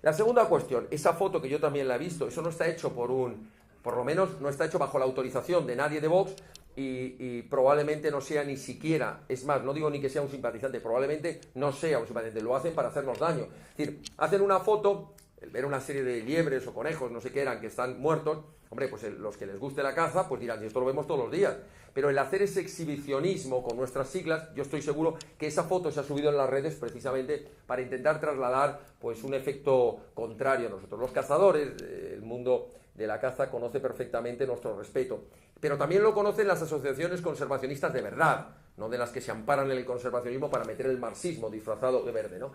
La segunda cuestión, esa foto que yo también la he visto, eso no está hecho por lo menos no está hecho bajo la autorización de nadie de Vox, y probablemente no sea ni siquiera, es más, no digo ni que sea un simpatizante, probablemente no sea un simpatizante, lo hacen para hacernos daño. Es decir, hacen una foto, ver una serie de liebres o conejos, no sé qué eran, que están muertos, hombre, pues los que les guste la caza, pues dirán, y esto lo vemos todos los días. Pero el hacer ese exhibicionismo con nuestras siglas, yo estoy seguro que esa foto se ha subido en las redes precisamente para intentar trasladar pues un efecto contrario a nosotros. Los cazadores, el mundo de la caza conoce perfectamente nuestro respeto, pero también lo conocen las asociaciones conservacionistas de verdad, no de las que se amparan en el conservacionismo para meter el marxismo disfrazado de verde, ¿no?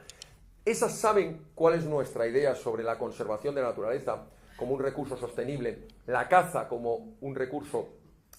Esas saben cuál es nuestra idea sobre la conservación de la naturaleza como un recurso sostenible, la caza como un recurso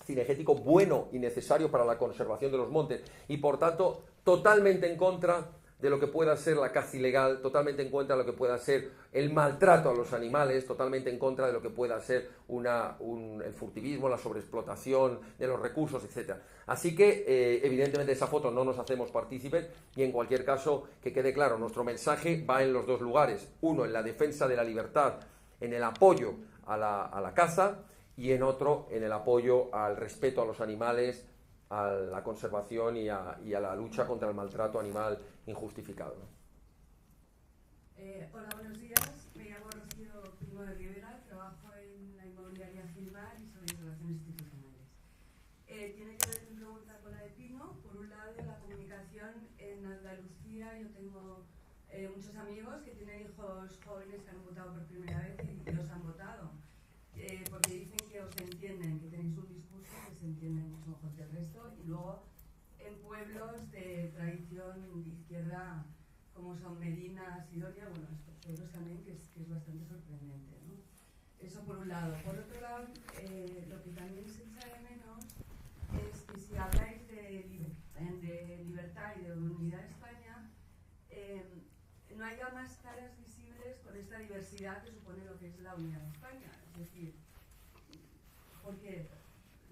cinegético bueno y necesario para la conservación de los montes, y por tanto totalmente en contra de lo que pueda ser la caza ilegal, totalmente en contra de lo que pueda ser el maltrato a los animales, totalmente en contra de lo que pueda ser el furtivismo, la sobreexplotación de los recursos, etc. Así que, evidentemente, de esa foto no nos hacemos partícipes, y en cualquier caso, que quede claro, nuestro mensaje va en los dos lugares. Uno, en la defensa de la libertad, en el apoyo a la caza, y en otro, en el apoyo al respeto a los animales, a la conservación y a la lucha contra el maltrato animal injustificado, ¿no? Hola, buenos días. Me llamo Rocío Primo de Rivera, trabajo en la inmobiliaria Gilmar y soy de Relaciones Institucionales. Tiene que ver mi pregunta con la de Pino. Por un lado, la comunicación en Andalucía. Yo tengo muchos amigos que tienen hijos jóvenes que han votado por primera vez y os han votado. Porque dicen que os entienden, que tenéis un discurso que se entiende mucho mejor que el resto, y luego en pueblos de tradición de izquierda como son Medina, Sidonia, bueno, estos pueblos también, que es bastante sorprendente, ¿no? Eso por un lado. Por otro lado, lo que también se echa de menos es que si habláis de libertad y de unidad de España, no haya más caras visibles con esta diversidad que supone lo que es la unidad de España. Es decir, porque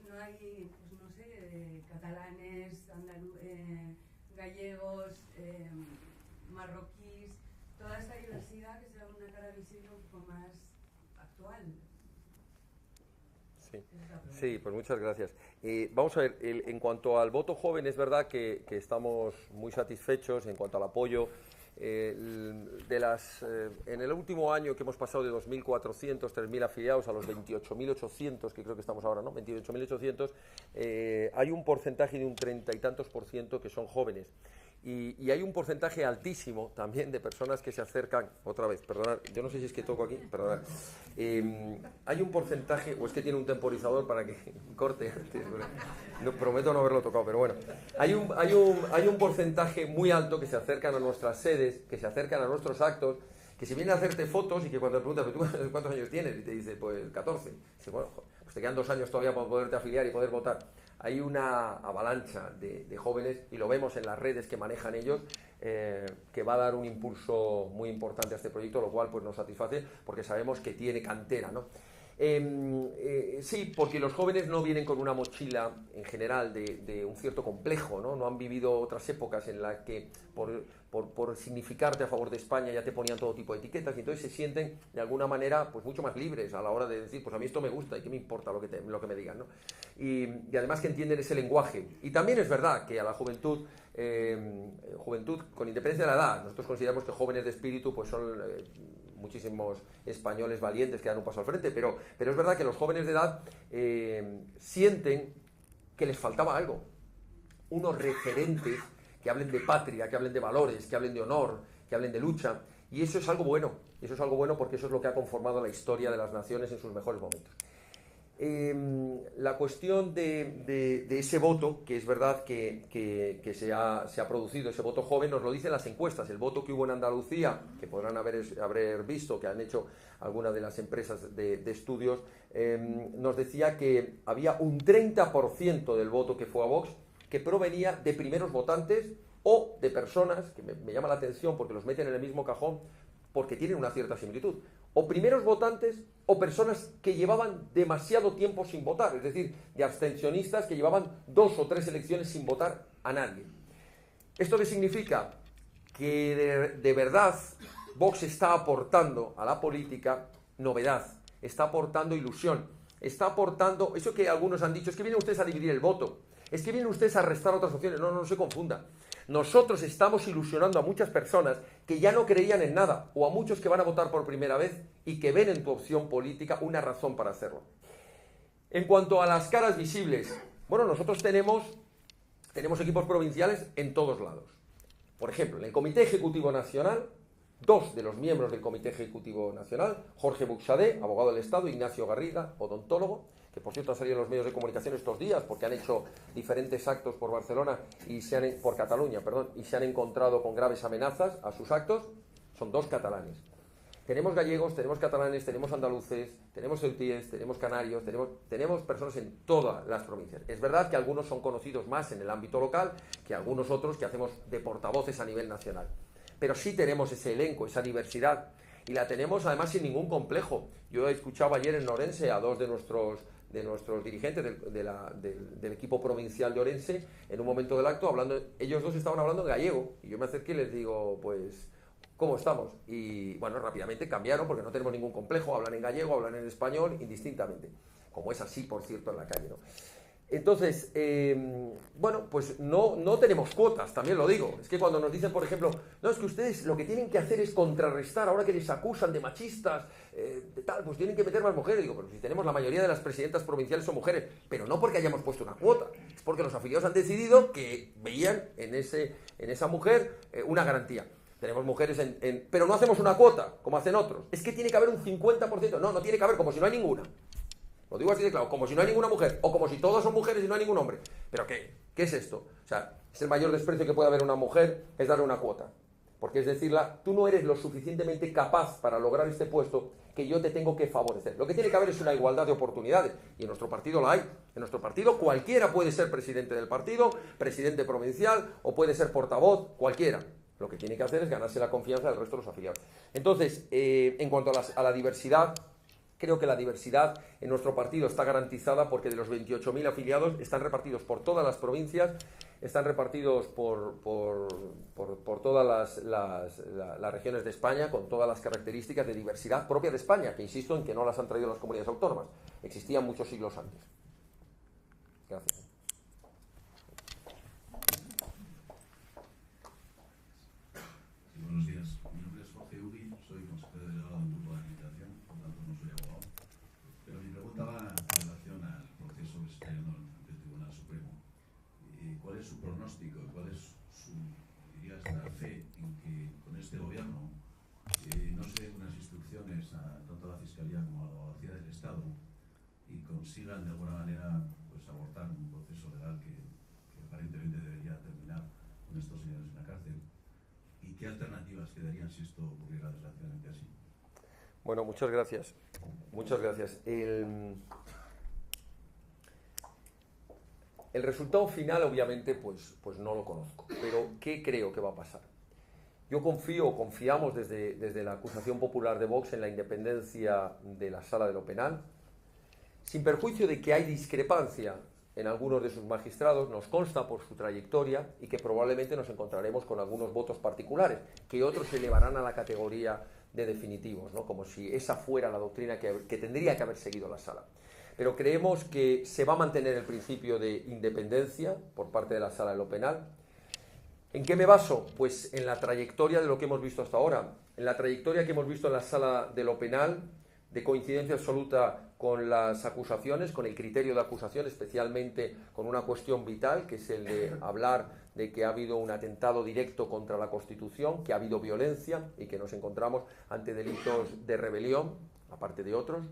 no hay, pues no sé, catalanes, gallegos, marroquíes, toda esta diversidad que sea una cara visible un poco más actual. Sí, pues muchas gracias. Vamos a ver, en cuanto al voto joven, es verdad que estamos muy satisfechos en cuanto al apoyo. en el último año que hemos pasado de 2.400, 3.000 afiliados a los 28.800, que creo que estamos ahora, ¿no? 28.800, hay un porcentaje de un 30 y tantos % que son jóvenes. Y hay un porcentaje altísimo también de personas que se acercan, otra vez, perdonad, yo no sé si es que toco aquí, perdonad, hay un porcentaje, o es que tiene un temporizador para que corte antes, no, prometo no haberlo tocado, pero bueno, hay un porcentaje muy alto que se acercan a nuestras sedes, que se acercan a nuestros actos, que se vienen a hacerte fotos y que cuando te preguntas, ¿tú cuántos años tienes? Y te dice, pues 14. Y dice, bueno, pues te quedan 2 años todavía para poderte afiliar y poder votar. Hay una avalancha de jóvenes, y lo vemos en las redes que manejan ellos, que va a dar un impulso muy importante a este proyecto, lo cual pues nos satisface porque sabemos que tiene cantera, ¿no? Sí, porque los jóvenes no vienen con una mochila en general de un cierto complejo, ¿no? No han vivido otras épocas en las que por significarte a favor de España ya te ponían todo tipo de etiquetas, y entonces se sienten de alguna manera pues mucho más libres a la hora de decir, pues a mí esto me gusta y qué me importa lo que me digan, ¿no? Y además que entienden ese lenguaje. Y también es verdad que a la juventud, con independencia de la edad, nosotros consideramos que jóvenes de espíritu pues son muchísimos españoles valientes que dan un paso al frente, pero es verdad que los jóvenes de edad sienten que les faltaba algo, unos referentes que hablen de patria, que hablen de valores, que hablen de honor, que hablen de lucha, y eso es algo bueno, porque eso es lo que ha conformado la historia de las naciones en sus mejores momentos. La cuestión de ese voto, que es verdad que se ha producido, ese voto joven, nos lo dicen las encuestas. El voto que hubo en Andalucía, que podrán haber visto, que han hecho algunas de las empresas de estudios, nos decía que había un 30% del voto que fue a Vox que provenía de primeros votantes o de personas, que me llama la atención porque los meten en el mismo cajón, porque tienen una cierta similitud, o primeros votantes o personas que llevaban demasiado tiempo sin votar, es decir, de abstencionistas que llevaban 2 o 3 elecciones sin votar a nadie. ¿Esto qué significa? Que de verdad Vox está aportando a la política novedad, está aportando ilusión, está aportando, eso que algunos han dicho, es que vienen ustedes a dividir el voto, es que vienen ustedes a restar otras opciones. No se confundan. Nosotros estamos ilusionando a muchas personas que ya no creían en nada, o a muchos que van a votar por primera vez y que ven en tu opción política una razón para hacerlo. En cuanto a las caras visibles, bueno, nosotros tenemos equipos provinciales en todos lados. Por ejemplo, en el Comité Ejecutivo Nacional, 2 de los miembros del Comité Ejecutivo Nacional, Jorge Buxadé, abogado del Estado, Ignacio Garriga, odontólogo, que por cierto ha salido en los medios de comunicación estos días porque han hecho diferentes actos por Barcelona por Cataluña, y se han encontrado con graves amenazas a sus actos. Son 2 catalanes. Tenemos gallegos, tenemos catalanes, tenemos andaluces, tenemos ceutíes, tenemos canarios, tenemos personas en todas las provincias. Es verdad que algunos son conocidos más en el ámbito local que algunos otros que hacemos de portavoces a nivel nacional. Pero sí tenemos ese elenco, esa diversidad, y la tenemos además sin ningún complejo. Yo escuchaba ayer en Orense a 2 de nuestros dirigentes del equipo provincial de Orense en un momento del acto, ellos 2 estaban hablando en gallego, y yo me acerqué y les digo, pues, ¿cómo estamos? Y bueno, rápidamente cambiaron porque no tenemos ningún complejo, hablan en gallego, hablan en español, indistintamente, como es así, por cierto, en la calle, ¿no? Entonces, bueno, pues no tenemos cuotas, también lo digo. Es que cuando nos dicen, por ejemplo, no, es que ustedes lo que tienen que hacer es contrarrestar, ahora que les acusan de machistas, de tal, pues tienen que meter más mujeres. Digo, pero si tenemos la mayoría de las presidentas provinciales son mujeres, pero no porque hayamos puesto una cuota, es porque los afiliados han decidido que veían en esa mujer una garantía. Tenemos mujeres pero no hacemos una cuota, como hacen otros. Es que tiene que haber un 50%. No tiene que haber, como si no hay ninguna. Lo digo así de claro, como si no hay ninguna mujer, o como si todos son mujeres y no hay ningún hombre. ¿Pero qué es esto? O sea, es el mayor desprecio que puede haber una mujer, es darle una cuota. Porque es decirla, tú no eres lo suficientemente capaz para lograr este puesto que yo te tengo que favorecer. Lo que tiene que haber es una igualdad de oportunidades, y en nuestro partido la hay. En nuestro partido cualquiera puede ser presidente del partido, presidente provincial, o puede ser portavoz, cualquiera. Lo que tiene que hacer es ganarse la confianza del resto de los afiliados. Entonces, en cuanto a la diversidad, creo que la diversidad en nuestro partido está garantizada porque de los 28.000 afiliados están repartidos por todas las provincias, están repartidos por todas las regiones de España, con todas las características de diversidad propia de España, que insisto en que no las han traído las comunidades autónomas, existían muchos siglos antes. Gracias. Buenos días. consigan de alguna manera pues abortar un proceso legal que aparentemente debería terminar con estos señores en la cárcel. ¿Y qué alternativas quedarían si esto ocurriera desgraciadamente así? Bueno, muchas gracias. Muchas gracias. El resultado final, obviamente, pues no lo conozco. Pero, ¿qué creo que va a pasar? Yo confiamos desde la acusación popular de Vox en la independencia de la Sala de lo Penal, sin perjuicio de que hay discrepancia en algunos de sus magistrados, nos consta por su trayectoria y que probablemente nos encontraremos con algunos votos particulares, que otros se elevarán a la categoría de definitivos, ¿no? Como si esa fuera la doctrina que tendría que haber seguido la Sala. Pero creemos que se va a mantener el principio de independencia por parte de la Sala de lo Penal. ¿En qué me baso? Pues en la trayectoria de lo que hemos visto hasta ahora, en la trayectoria que hemos visto en la Sala de lo Penal, de coincidencia absoluta con las acusaciones, con el criterio de acusación, especialmente con una cuestión vital, que es el de hablar de que ha habido un atentado directo contra la Constitución, que ha habido violencia y que nos encontramos ante delitos de rebelión, aparte de otros.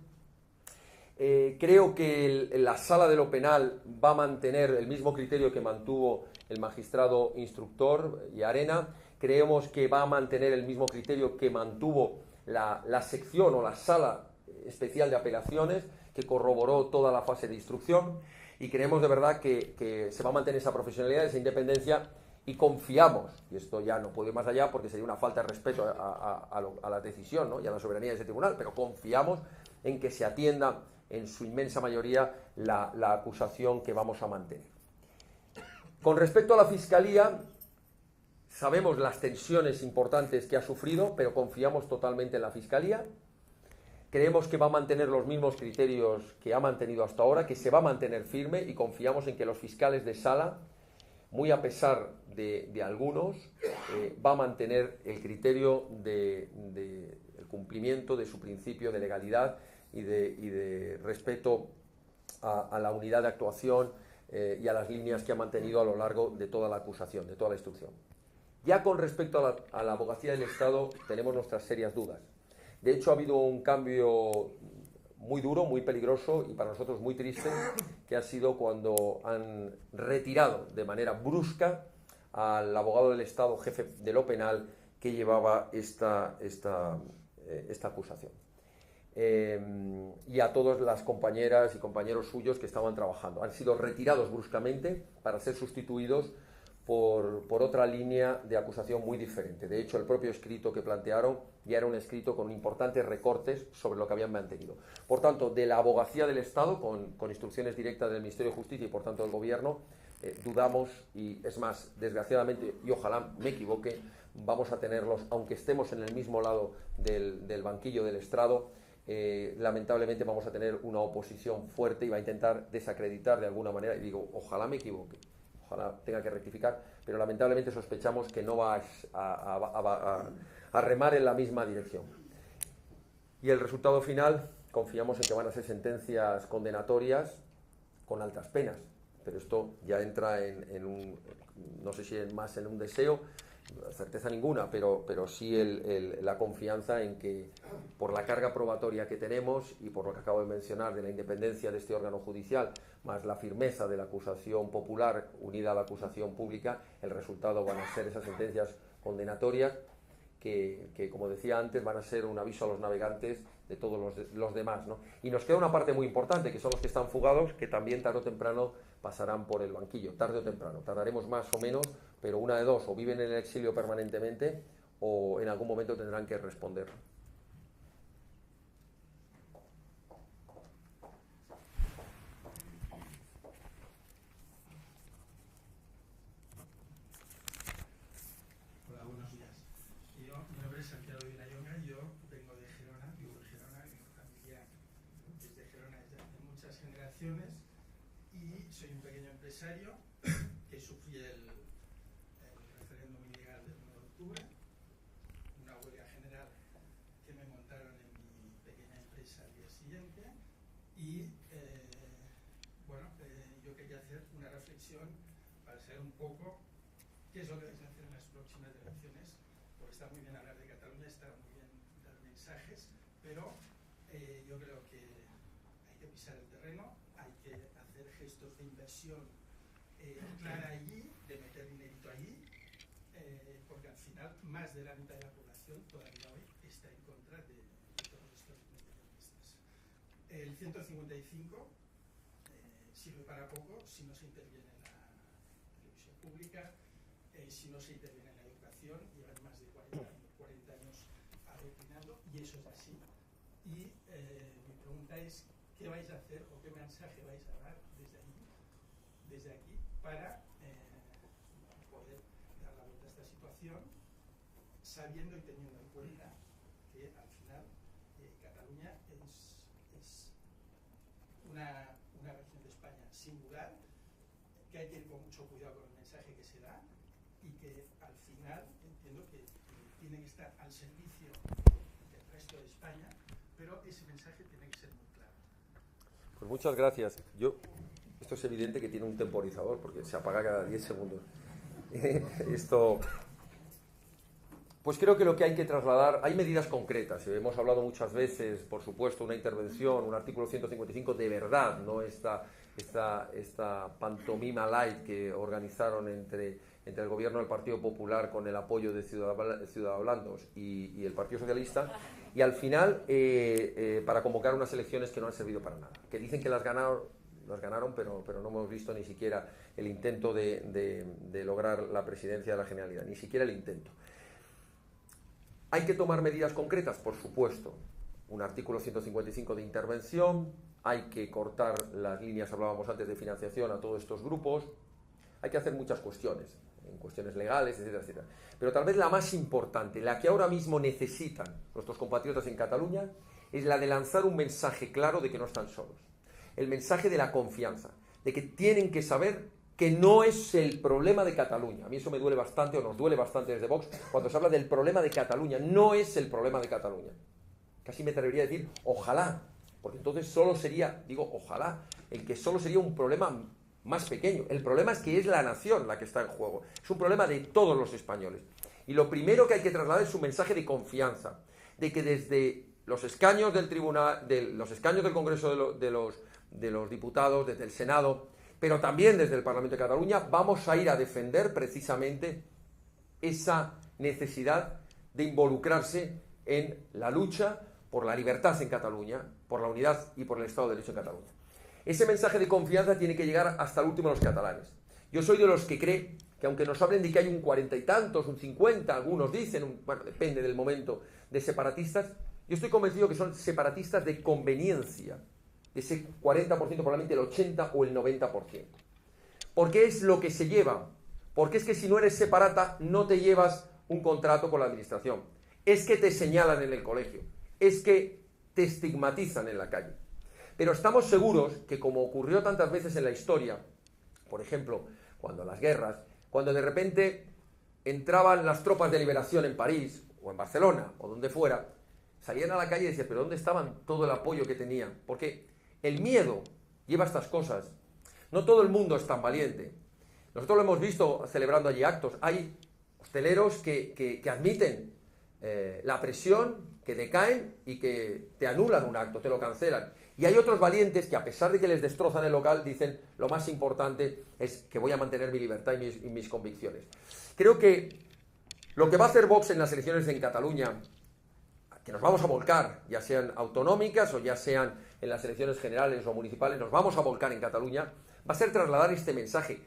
Creo que la Sala de lo Penal va a mantener el mismo criterio que mantuvo el magistrado instructor y Arena. Creemos que va a mantener el mismo criterio que mantuvo la sección o la Sala Especial de Apelaciones, que corroboró toda la fase de instrucción, y creemos de verdad que se va a mantener esa profesionalidad, esa independencia, y confiamos, y esto ya no puedo ir más allá porque sería una falta de respeto a la decisión, ¿no? Y a la soberanía de ese tribunal, pero confiamos en que se atienda en su inmensa mayoría la acusación que vamos a mantener. Con respecto a la Fiscalía, sabemos las tensiones importantes que ha sufrido, pero confiamos totalmente en la Fiscalía. Creemos que va a mantener los mismos criterios que ha mantenido hasta ahora, que se va a mantener firme, y confiamos en que los fiscales de Sala, muy a pesar de algunos, va a mantener el criterio del cumplimiento de su principio de legalidad y de respeto a la unidad de actuación y a las líneas que ha mantenido a lo largo de toda la acusación, de toda la instrucción. Ya con respecto a la abogacía del Estado tenemos nuestras serias dudas. De hecho, ha habido un cambio muy duro, muy peligroso y para nosotros muy triste, que ha sido cuando han retirado de manera brusca al abogado del Estado, jefe de lo penal, que llevaba esta acusación. Y a todas las compañeras y compañeros suyos que estaban trabajando. Han sido retirados bruscamente para ser sustituidos por otra línea de acusación muy diferente. De hecho, el propio escrito que plantearon ya era un escrito con importantes recortes sobre lo que habían mantenido. Por tanto, de la abogacía del Estado, con instrucciones directas del Ministerio de Justicia y por tanto del Gobierno, dudamos, y es más, desgraciadamente, y ojalá me equivoque, vamos a tenerlos, aunque estemos en el mismo lado del banquillo del estrado, lamentablemente vamos a tener una oposición fuerte y va a intentar desacreditar de alguna manera, y digo, ojalá me equivoque, ojalá tenga que rectificar, pero lamentablemente sospechamos que no va a remar en la misma dirección. Y el resultado final, confiamos en que van a ser sentencias condenatorias con altas penas, pero esto ya entra en un, no sé si es más en un deseo, certeza ninguna, pero sí la confianza en que por la carga probatoria que tenemos y por lo que acabo de mencionar de la independencia de este órgano judicial, más la firmeza de la acusación popular unida a la acusación pública, el resultado van a ser esas sentencias condenatorias que como decía antes, van a ser un aviso a los navegantes de todos los demás, ¿no? Y nos queda una parte muy importante, que son los que están fugados, que también tarde o temprano pasarán por el banquillo, tarde o temprano. Tardaremos más o menos, pero una de dos, o viven en el exilio permanentemente o en algún momento tendrán que responder. Hola, buenos días. Mi nombre es Santiago Vinayonga, yo vengo de Gerona, vivo en Gerona, mi familia es de Gerona desde hace muchas generaciones y soy un pequeño empresario que sufrí el referéndum ilegal del 1 de octubre, una huelga general que me montaron en mi pequeña empresa al día siguiente y yo quería hacer una reflexión para saber un poco qué es lo que vais a hacer en las próximas elecciones, porque está muy bien hablar de Cataluña, está muy bien dar mensajes, pero yo creo que hay que pisar el terreno, hay hacer gestos de inversión clara allí, de meter dinerito allí, porque al final más de la mitad de la población todavía hoy está en contra de todos estos independentistas. El 155 sirve para poco si no se interviene en la televisión pública, si no se interviene en la educación. Llevan más de 40 años adoctrinando y eso es así. Y mi pregunta es, ¿qué vais a hacer o qué mensaje vais a dar desde aquí para poder dar la vuelta a esta situación, sabiendo y teniendo en cuenta que al final Cataluña es una región de España singular, que hay que ir con mucho cuidado con el mensaje que se da y que al final entiendo que tiene que estar al servicio del resto de España, pero ese mensaje tiene que ser muy claro. Pues muchas gracias. Esto es evidente que tiene un temporizador porque se apaga cada 10 segundos. Esto... Pues creo que lo que hay que trasladar, hay medidas concretas, hemos hablado muchas veces, por supuesto, una intervención, un artículo 155 de verdad, no esta pantomima light que organizaron entre el gobierno del Partido Popular con el apoyo de Ciudadanos y el Partido Socialista, y al final para convocar unas elecciones que no han servido para nada, que dicen que las ganaron, pero no hemos visto ni siquiera el intento de lograr la presidencia de la Generalidad, ni siquiera el intento. ¿Hay que tomar medidas concretas? Por supuesto. Un artículo 155 de intervención, hay que cortar las líneas, hablábamos antes, de financiación a todos estos grupos, hay que hacer muchas cuestiones, en cuestiones legales, etcétera, etcétera. Pero tal vez la más importante, la que ahora mismo necesitan nuestros compatriotas en Cataluña, es la de lanzar un mensaje claro de que no están solos. El mensaje de la confianza, de que tienen que saber que no es el problema de Cataluña. A mí eso me duele bastante, o nos duele bastante desde Vox, cuando se habla del problema de Cataluña. No es el problema de Cataluña. Casi me atrevería a decir, ojalá, porque entonces solo sería, digo, ojalá, el que solo sería un problema más pequeño. El problema es que es la nación la que está en juego. Es un problema de todos los españoles. Y lo primero que hay que trasladar es un mensaje de confianza, de que desde los escaños del tribunal, los escaños del Congreso de los Diputados, desde el Senado, pero también desde el Parlamento de Cataluña, vamos a ir a defender precisamente esa necesidad de involucrarse en la lucha por la libertad en Cataluña, por la unidad y por el Estado de Derecho en Cataluña. Ese mensaje de confianza tiene que llegar hasta el último de los catalanes. Yo soy de los que cree que aunque nos hablen de que hay un 40 y tantos, un 50, algunos dicen, bueno, depende del momento, de separatistas, yo estoy convencido que son separatistas de conveniencia. De ese 40%, probablemente el 80 o el 90%. Porque es lo que se lleva. Porque es que si no eres separata, no te llevas un contrato con la administración. Es que te señalan en el colegio. Es que te estigmatizan en la calle. Pero estamos seguros que, como ocurrió tantas veces en la historia, por ejemplo, cuando las guerras, cuando de repente entraban las tropas de liberación en París, o en Barcelona, o donde fuera, salían a la calle y decían, ¿pero dónde estaban todo el apoyo que tenían? Porque el miedo lleva a estas cosas. No todo el mundo es tan valiente. Nosotros lo hemos visto celebrando allí actos. Hay hosteleros que admiten la presión, que decaen y que te anulan un acto, te lo cancelan. Y hay otros valientes que, a pesar de que les destrozan el local, dicen, lo más importante es que voy a mantener mi libertad y mis convicciones. Creo que lo que va a hacer Vox en las elecciones en Cataluña, que nos vamos a volcar, ya sean autonómicas o ya sean en las elecciones generales o municipales, nos vamos a volcar en Cataluña, va a ser trasladar este mensaje,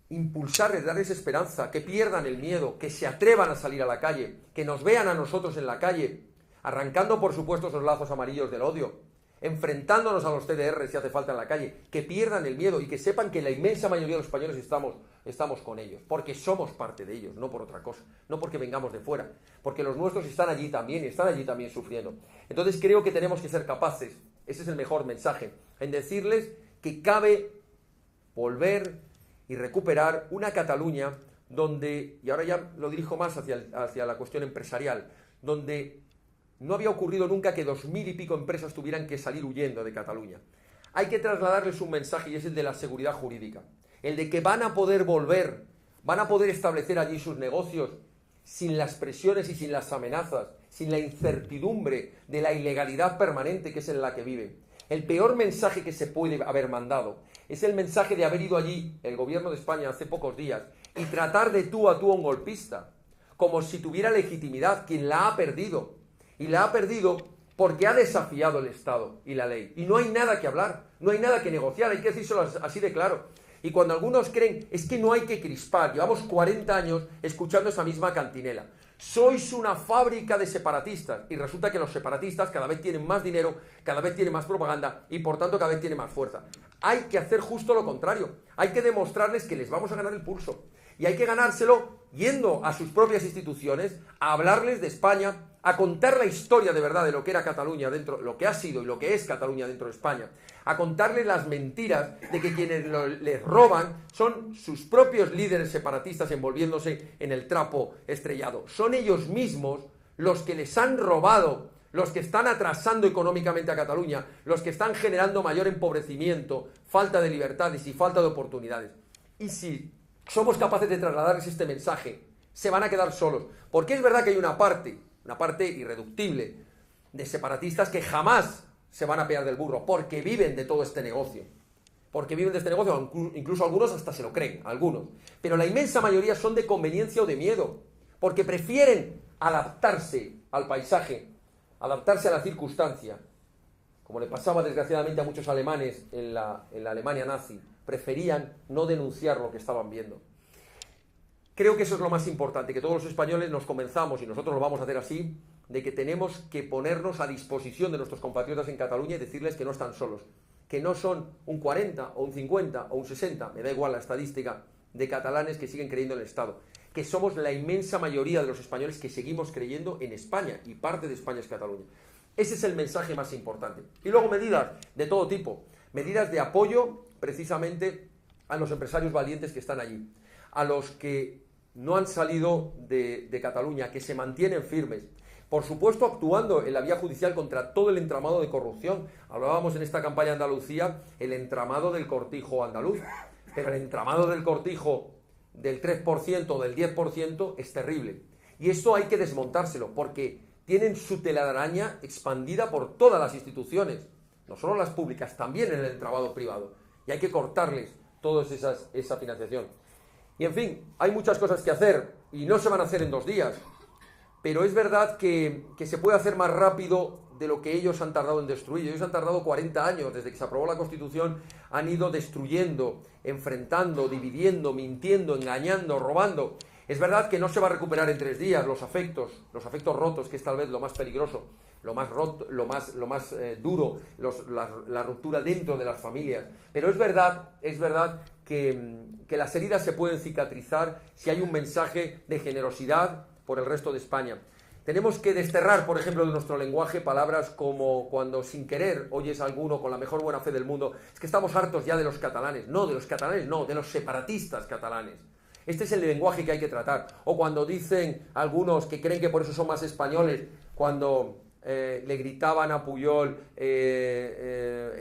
impulsarles, darles esperanza, que pierdan el miedo, que se atrevan a salir a la calle, que nos vean a nosotros en la calle, arrancando por supuesto esos lazos amarillos del odio, enfrentándonos a los TDR si hace falta en la calle, que pierdan el miedo y que sepan que la inmensa mayoría de los españoles estamos con ellos, porque somos parte de ellos, no por otra cosa, no porque vengamos de fuera, porque los nuestros están allí también y están allí también sufriendo. Entonces creo que tenemos que ser capaces, ese es el mejor mensaje, en decirles que cabe volver y recuperar una Cataluña donde, y ahora ya lo dirijo más hacia la cuestión empresarial, donde no había ocurrido nunca que 2000 y pico empresas tuvieran que salir huyendo de Cataluña. Hay que trasladarles un mensaje y es el de la seguridad jurídica. El de que van a poder volver, van a poder establecer allí sus negocios sin las presiones y sin las amenazas, sin la incertidumbre de la ilegalidad permanente que es en la que viven. El peor mensaje que se puede haber mandado es el mensaje de haber ido allí, el gobierno de España, hace pocos días, y tratar de tú a tú a un golpista, como si tuviera legitimidad, quien la ha perdido. Y la ha perdido porque ha desafiado el Estado y la ley. Y no hay nada que hablar, no hay nada que negociar, hay que decírselo así de claro. Y cuando algunos creen, es que no hay que crispar, llevamos 40 años escuchando esa misma cantinela. Sois una fábrica de separatistas, y resulta que los separatistas cada vez tienen más dinero, cada vez tienen más propaganda, y por tanto cada vez tienen más fuerza. Hay que hacer justo lo contrario, hay que demostrarles que les vamos a ganar el pulso, y hay que ganárselo yendo a sus propias instituciones, a hablarles de España, a contar la historia de verdad de lo que era Cataluña dentro, lo que ha sido y lo que es Cataluña dentro de España, a contarles las mentiras de que quienes les roban son sus propios líderes separatistas envolviéndose en el trapo estrellado. Son ellos mismos los que les han robado, los que están atrasando económicamente a Cataluña, los que están generando mayor empobrecimiento, falta de libertades y falta de oportunidades. Y si somos capaces de trasladarles este mensaje, se van a quedar solos. Porque es verdad que hay una parte irreductible de separatistas que jamás se van a pegar del burro, porque viven de todo este negocio. Porque viven de este negocio, incluso algunos hasta se lo creen, algunos. Pero la inmensa mayoría son de conveniencia o de miedo, porque prefieren adaptarse al paisaje, adaptarse a la circunstancia, como le pasaba desgraciadamente a muchos alemanes en la Alemania nazi, preferían no denunciar lo que estaban viendo. Creo que eso es lo más importante, que todos los españoles nos convenzamos, y nosotros lo vamos a hacer así, de que tenemos que ponernos a disposición de nuestros compatriotas en Cataluña y decirles que no están solos, que no son un 40 o un 50 o un 60, me da igual la estadística, de catalanes que siguen creyendo en el Estado, que somos la inmensa mayoría de los españoles que seguimos creyendo en España, y parte de España es Cataluña. Ese es el mensaje más importante. Y luego medidas de todo tipo, medidas de apoyo precisamente a los empresarios valientes que están allí, a los que no han salido de Cataluña, que se mantienen firmes. Por supuesto, actuando en la vía judicial contra todo el entramado de corrupción. Hablábamos en esta campaña Andalucía el entramado del cortijo andaluz, pero el entramado del cortijo del 3% o del 10% es terrible. Y esto hay que desmontárselo, porque tienen su telaraña expandida por todas las instituciones, no solo las públicas, también en el entramado privado. Y hay que cortarles toda esa financiación. Y en fin, hay muchas cosas que hacer, y no se van a hacer en 2 días. Pero es verdad que se puede hacer más rápido de lo que ellos han tardado en destruir. Ellos han tardado 40 años, desde que se aprobó la Constitución, han ido destruyendo, enfrentando, dividiendo, mintiendo, engañando, robando. Es verdad que no se va a recuperar en 3 días los afectos rotos, que es tal vez lo más peligroso, lo más duro, la ruptura dentro de las familias. Pero es verdad que las heridas se pueden cicatrizar si hay un mensaje de generosidad por el resto de España. Tenemos que desterrar, por ejemplo, de nuestro lenguaje palabras como cuando sin querer oyes a alguno con la mejor buena fe del mundo, es que estamos hartos ya de los catalanes. No, de los catalanes no, de los separatistas catalanes. Este es el lenguaje que hay que tratar. O cuando dicen algunos que creen que por eso son más españoles, cuando le gritaban a Pujol,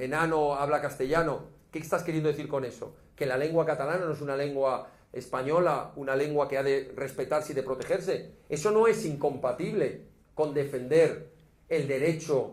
enano, habla castellano. ¿Qué estás queriendo decir con eso? Que la lengua catalana no es una lengua española, una lengua que ha de respetarse y de protegerse. Eso no es incompatible con defender el derecho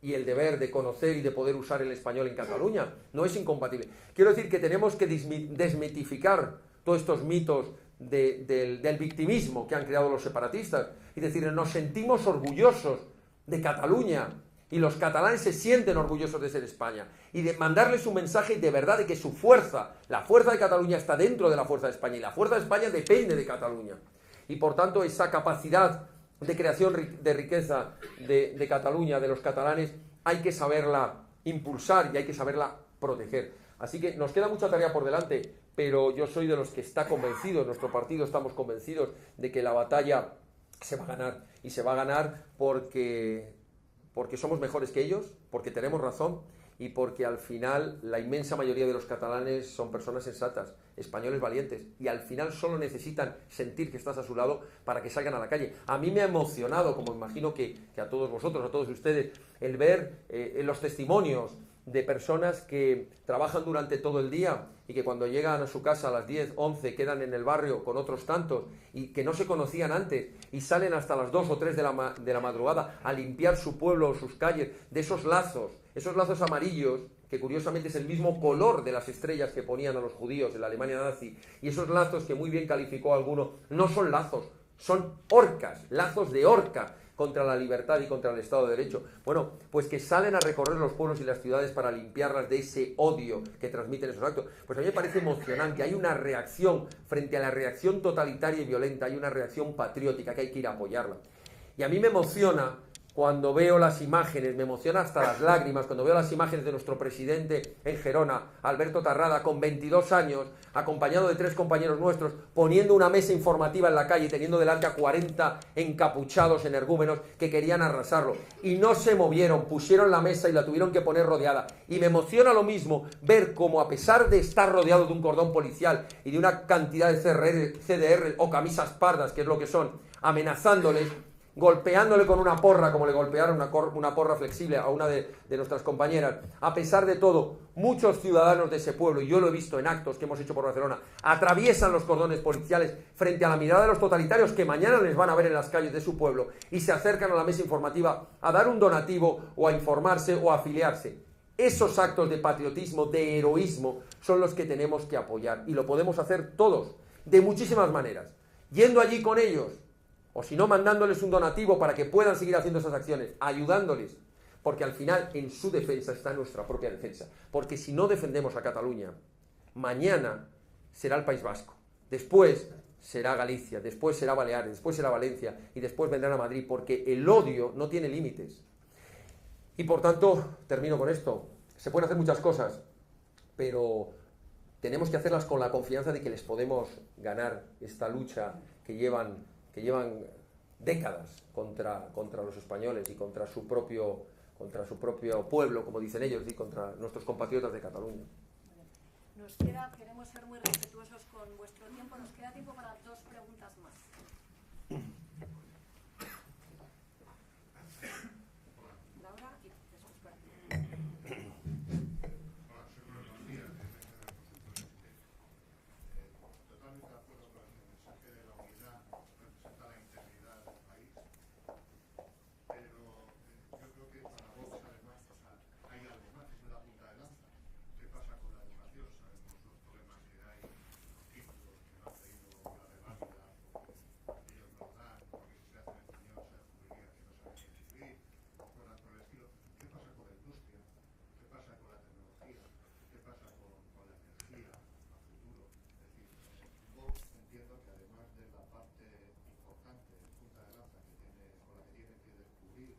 y el deber de conocer y de poder usar el español en Cataluña. No es incompatible. Quiero decir que tenemos que desmitificar todos estos mitos del victimismo que han creado los separatistas y decir, nos sentimos orgullosos de Cataluña, y los catalanes se sienten orgullosos de ser España, y de mandarles un mensaje de verdad de que su fuerza, la fuerza de Cataluña está dentro de la fuerza de España, y la fuerza de España depende de Cataluña, y por tanto esa capacidad de creación de riqueza de Cataluña, de los catalanes, hay que saberla impulsar y hay que saberla proteger. Así que nos queda mucha tarea por delante, pero yo soy de los que está convencido, en nuestro partido estamos convencidos de que la batalla se va a ganar, y se va a ganar porque somos mejores que ellos, porque tenemos razón y porque al final la inmensa mayoría de los catalanes son personas sensatas, españoles valientes, y al final solo necesitan sentir que estás a su lado para que salgan a la calle. A mí me ha emocionado, como imagino que a todos vosotros, a todos ustedes, el ver los testimonios de personas que trabajan durante todo el día y que cuando llegan a su casa a las 10, 11 quedan en el barrio con otros tantos y que no se conocían antes y salen hasta las 2 o 3 de la madrugada a limpiar su pueblo o sus calles de esos lazos amarillos, que curiosamente es el mismo color de las estrellas que ponían a los judíos en la Alemania nazi, y esos lazos que muy bien calificó alguno, no son lazos, son orcas, lazos de orca contra la libertad y contra el Estado de Derecho. Bueno, pues que salen a recorrer los pueblos y las ciudades para limpiarlas de ese odio que transmiten esos actos. Pues a mí me parece emocionante, hay una reacción frente a la reacción totalitaria y violenta, hay una reacción patriótica que hay que ir a apoyarla. Y a mí me emociona cuando veo las imágenes, me emociona hasta las lágrimas, cuando veo las imágenes de nuestro presidente en Gerona, Alberto Tarrada, con 22 años, acompañado de 3 compañeros nuestros, poniendo una mesa informativa en la calle, teniendo delante a 40 encapuchados energúmenos que querían arrasarlo. Y no se movieron, pusieron la mesa y la tuvieron que poner rodeada. Y me emociona lo mismo ver cómo, a pesar de estar rodeado de un cordón policial y de una cantidad de CDR o camisas pardas, que es lo que son, amenazándoles, golpeándole con una porra, como le golpearon una porra flexible a una de nuestras compañeras. A pesar de todo, muchos ciudadanos de ese pueblo, y yo lo he visto en actos que hemos hecho por Barcelona, atraviesan los cordones policiales frente a la mirada de los totalitarios que mañana les van a ver en las calles de su pueblo y se acercan a la mesa informativa a dar un donativo o a informarse o a afiliarse. Esos actos de patriotismo, de heroísmo, son los que tenemos que apoyar, y lo podemos hacer todos, de muchísimas maneras, yendo allí con ellos, o si no, mandándoles un donativo para que puedan seguir haciendo esas acciones, ayudándoles, porque al final en su defensa está nuestra propia defensa. Porque si no defendemos a Cataluña, mañana será el País Vasco, después será Galicia, después será Baleares, después será Valencia y después vendrán a Madrid, porque el odio no tiene límites. Y por tanto, termino con esto, se pueden hacer muchas cosas, pero tenemos que hacerlas con la confianza de que les podemos ganar esta lucha que llevan décadas contra los españoles y contra su propio pueblo, como dicen ellos, y contra nuestros compatriotas de Cataluña. Queremos ser muy respetuosos con vuestro tiempo, nos queda tiempo para 2 preguntas más. Laura y después para ti. Hola, soy Bruno Díaz, totalmente de acuerdo con el mensaje de la unidad, representa la integridad del país, pero yo creo que para Vox además hay algo más, es la punta de lanza. ¿Qué pasa con la educación? Sabemos los problemas que hay, los títulos que no han pedido la reválida, porque ellos no dan, porque si se hacen español se descubriría que no saben ni escribir, cosas por el estilo. ¿Qué pasa con la industria? ¿Qué pasa con la tecnología? ¿Qué pasa con la energía a futuro? Es decir, Vox entiendo que además de la parte importante, punta de lanza que tiene, con la que tiene que descubrir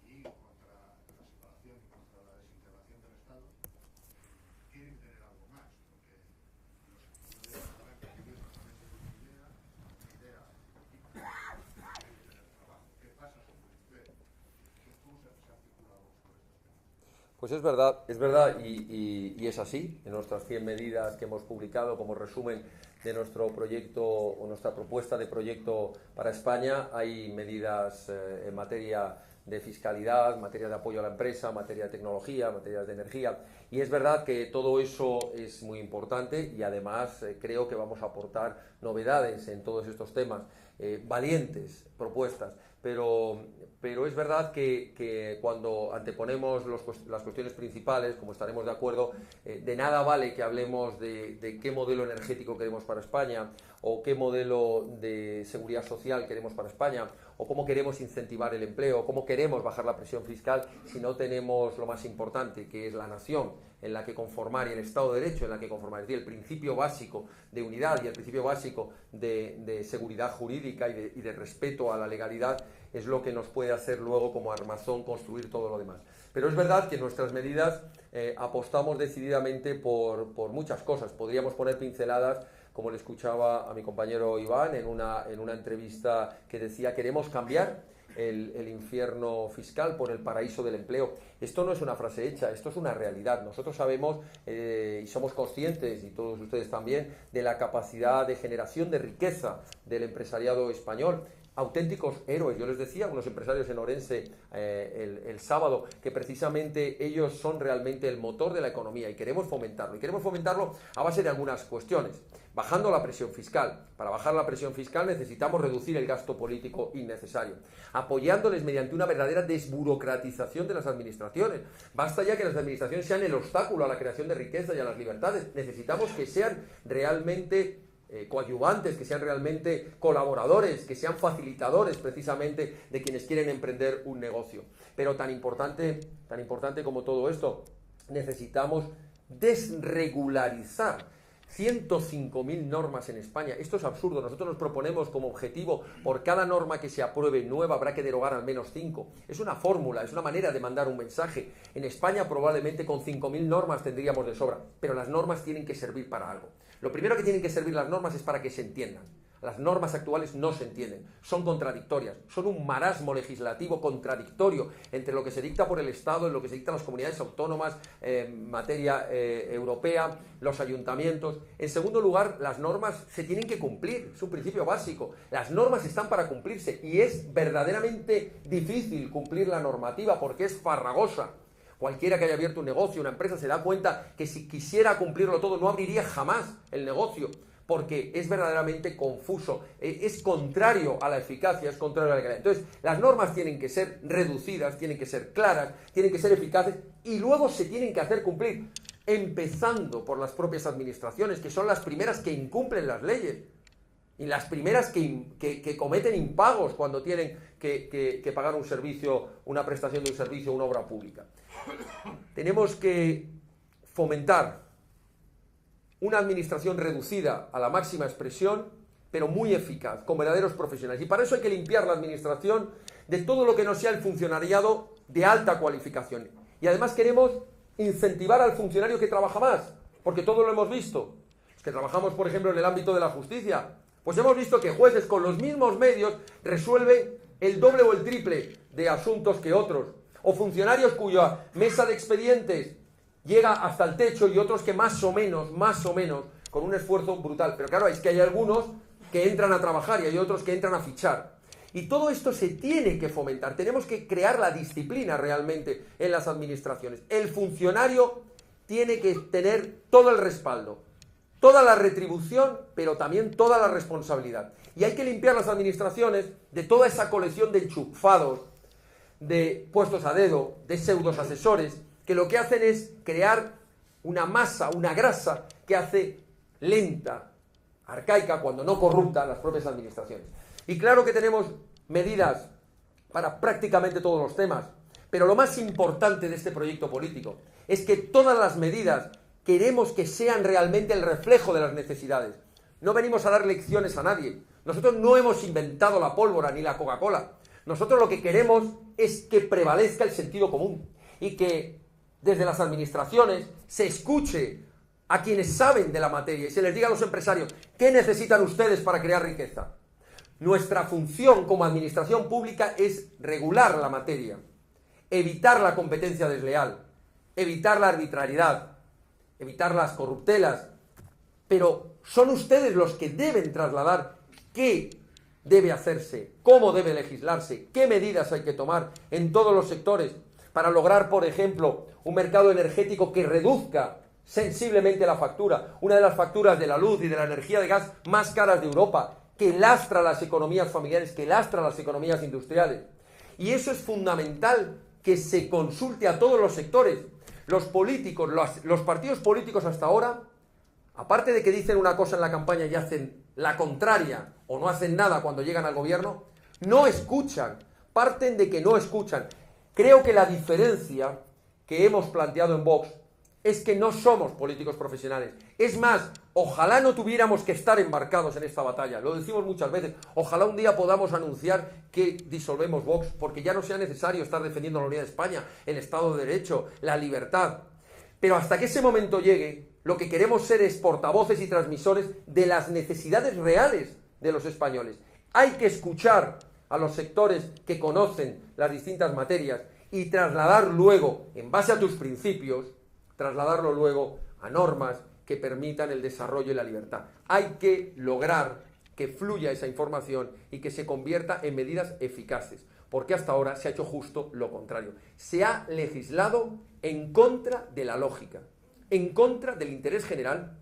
y contra la separación y contra la desintegración del Estado, quieren tener algo más, porque los españoles sabrán que vivir solamente con una idea y quieren tener trabajo. ¿Qué pasa sobre usted? ¿Cómo se articula Vox con estos temas? Pues es verdad y es así. En nuestras 100 medidas que hemos publicado como resumen de nuestro proyecto o nuestra propuesta de proyecto para España, hay medidas en materia de fiscalidad, materia de apoyo a la empresa, materia de tecnología, materia de energía, y es verdad que todo eso es muy importante y además creo que vamos a aportar novedades en todos estos temas, valientes propuestas, pero es verdad que cuando anteponemos las cuestiones principales, como estaremos de acuerdo, de nada vale que hablemos de qué modelo energético queremos para España, o qué modelo de seguridad social queremos para España, o cómo queremos incentivar el empleo, o cómo queremos bajar la presión fiscal, si no tenemos lo más importante, que es la nación en la que conformar y el Estado de Derecho en la que conformar, es decir, el principio básico de unidad y el principio básico de seguridad jurídica y de respeto a la legalidad, es lo que nos puede hacer luego como armazón construir todo lo demás. Pero es verdad que en nuestras medidas apostamos decididamente por muchas cosas. Podríamos poner pinceladas, como le escuchaba a mi compañero Iván en una entrevista que decía: queremos cambiar el infierno fiscal por el paraíso del empleo. Esto no es una frase hecha, esto es una realidad. Nosotros sabemos y somos conscientes, y todos ustedes también, de la capacidad de generación de riqueza del empresariado español. auténticos héroes. Yo les decía a unos empresarios en Orense el sábado que precisamente ellos son realmente el motor de la economía y queremos fomentarlo. Y queremos fomentarlo a base de algunas cuestiones. Bajando la presión fiscal. Para bajar la presión fiscal necesitamos reducir el gasto político innecesario. Apoyándoles mediante una verdadera desburocratización de las administraciones. Basta ya que las administraciones sean el obstáculo a la creación de riqueza y a las libertades. Necesitamos que sean realmente coadyuvantes, que sean realmente colaboradores, que sean facilitadores precisamente de quienes quieren emprender un negocio. Pero tan importante como todo esto, necesitamos desregularizar 105.000 normas en España. Esto es absurdo. Nosotros nos proponemos como objetivo, por cada norma que se apruebe nueva habrá que derogar al menos 5. Es una fórmula, es una manera de mandar un mensaje. En España probablemente con 5.000 normas tendríamos de sobra, pero las normas tienen que servir para algo. Lo primero que tienen que servir las normas es para que se entiendan. Las normas actuales no se entienden, son contradictorias, son un marasmo legislativo contradictorio entre lo que se dicta por el Estado, en lo que se dictan las comunidades autónomas, materia europea, los ayuntamientos. En segundo lugar, las normas se tienen que cumplir, es un principio básico. Las normas están para cumplirse y es verdaderamente difícil cumplir la normativa porque es farragosa. Cualquiera que haya abierto un negocio, una empresa, se da cuenta que si quisiera cumplirlo todo no abriría jamás el negocio, porque es verdaderamente confuso, es contrario a la eficacia, es contrario a la legalidad. Entonces, las normas tienen que ser reducidas, tienen que ser claras, tienen que ser eficaces y luego se tienen que hacer cumplir, empezando por las propias administraciones, que son las primeras que incumplen las leyes y las primeras que cometen impagos cuando tienen que pagar un servicio, una prestación de un servicio, una obra pública. Tenemos que fomentar una administración reducida a la máxima expresión, pero muy eficaz, con verdaderos profesionales. Y para eso hay que limpiar la administración de todo lo que no sea el funcionariado de alta cualificación. Y además queremos incentivar al funcionario que trabaja más, porque todos lo hemos visto. Los que trabajamos, por ejemplo, en el ámbito de la justicia, pues hemos visto que jueces con los mismos medios resuelven el doble o el triple de asuntos que otros. O funcionarios cuya mesa de expedientes llega hasta el techo y otros que más o menos, con un esfuerzo brutal. Pero claro, es que hay algunos que entran a trabajar y hay otros que entran a fichar. Y todo esto se tiene que fomentar. Tenemos que crear la disciplina realmente en las administraciones. El funcionario tiene que tener todo el respaldo, toda la retribución, pero también toda la responsabilidad. Y hay que limpiar las administraciones de toda esa colección de enchufados, de puestos a dedo, de pseudos asesores, que lo que hacen es crear una masa, una grasa que hace lenta, arcaica, cuando no corrupta, las propias administraciones. Y claro que tenemos medidas para prácticamente todos los temas, pero lo más importante de este proyecto político es que todas las medidas queremos que sean realmente el reflejo de las necesidades. No venimos a dar lecciones a nadie. Nosotros no hemos inventado la pólvora ni la Coca-Cola. Nosotros lo que queremos es que prevalezca el sentido común y que desde las administraciones se escuche a quienes saben de la materia y se les diga a los empresarios ¿qué necesitan ustedes para crear riqueza? Nuestra función como administración pública es regular la materia, evitar la competencia desleal, evitar la arbitrariedad, evitar las corruptelas, pero son ustedes los que deben trasladar qué debe hacerse, cómo debe legislarse, qué medidas hay que tomar en todos los sectores para lograr, por ejemplo, un mercado energético que reduzca sensiblemente la factura, una de las facturas de la luz y de la energía de gas más caras de Europa, que lastra las economías familiares, que lastra las economías industriales. Y eso es fundamental, que se consulte a todos los sectores. Los políticos, los partidos políticos hasta ahora, aparte de que dicen una cosa en la campaña y hacen la contraria, o no hacen nada cuando llegan al gobierno, no escuchan, parten de que no escuchan. Creo que la diferencia que hemos planteado en Vox es que no somos políticos profesionales. Es más, ojalá no tuviéramos que estar embarcados en esta batalla. Lo decimos muchas veces. Ojalá un día podamos anunciar que disolvemos Vox, porque ya no sea necesario estar defendiendo la unidad de España, el Estado de Derecho, la libertad. Pero hasta que ese momento llegue, lo que queremos ser es portavoces y transmisores de las necesidades reales de los españoles. Hay que escuchar a los sectores que conocen las distintas materias y trasladar luego, en base a tus principios, trasladarlo luego a normas que permitan el desarrollo y la libertad. Hay que lograr que fluya esa información y que se convierta en medidas eficaces, porque hasta ahora se ha hecho justo lo contrario. Se ha legislado en contra de la lógica, en contra del interés general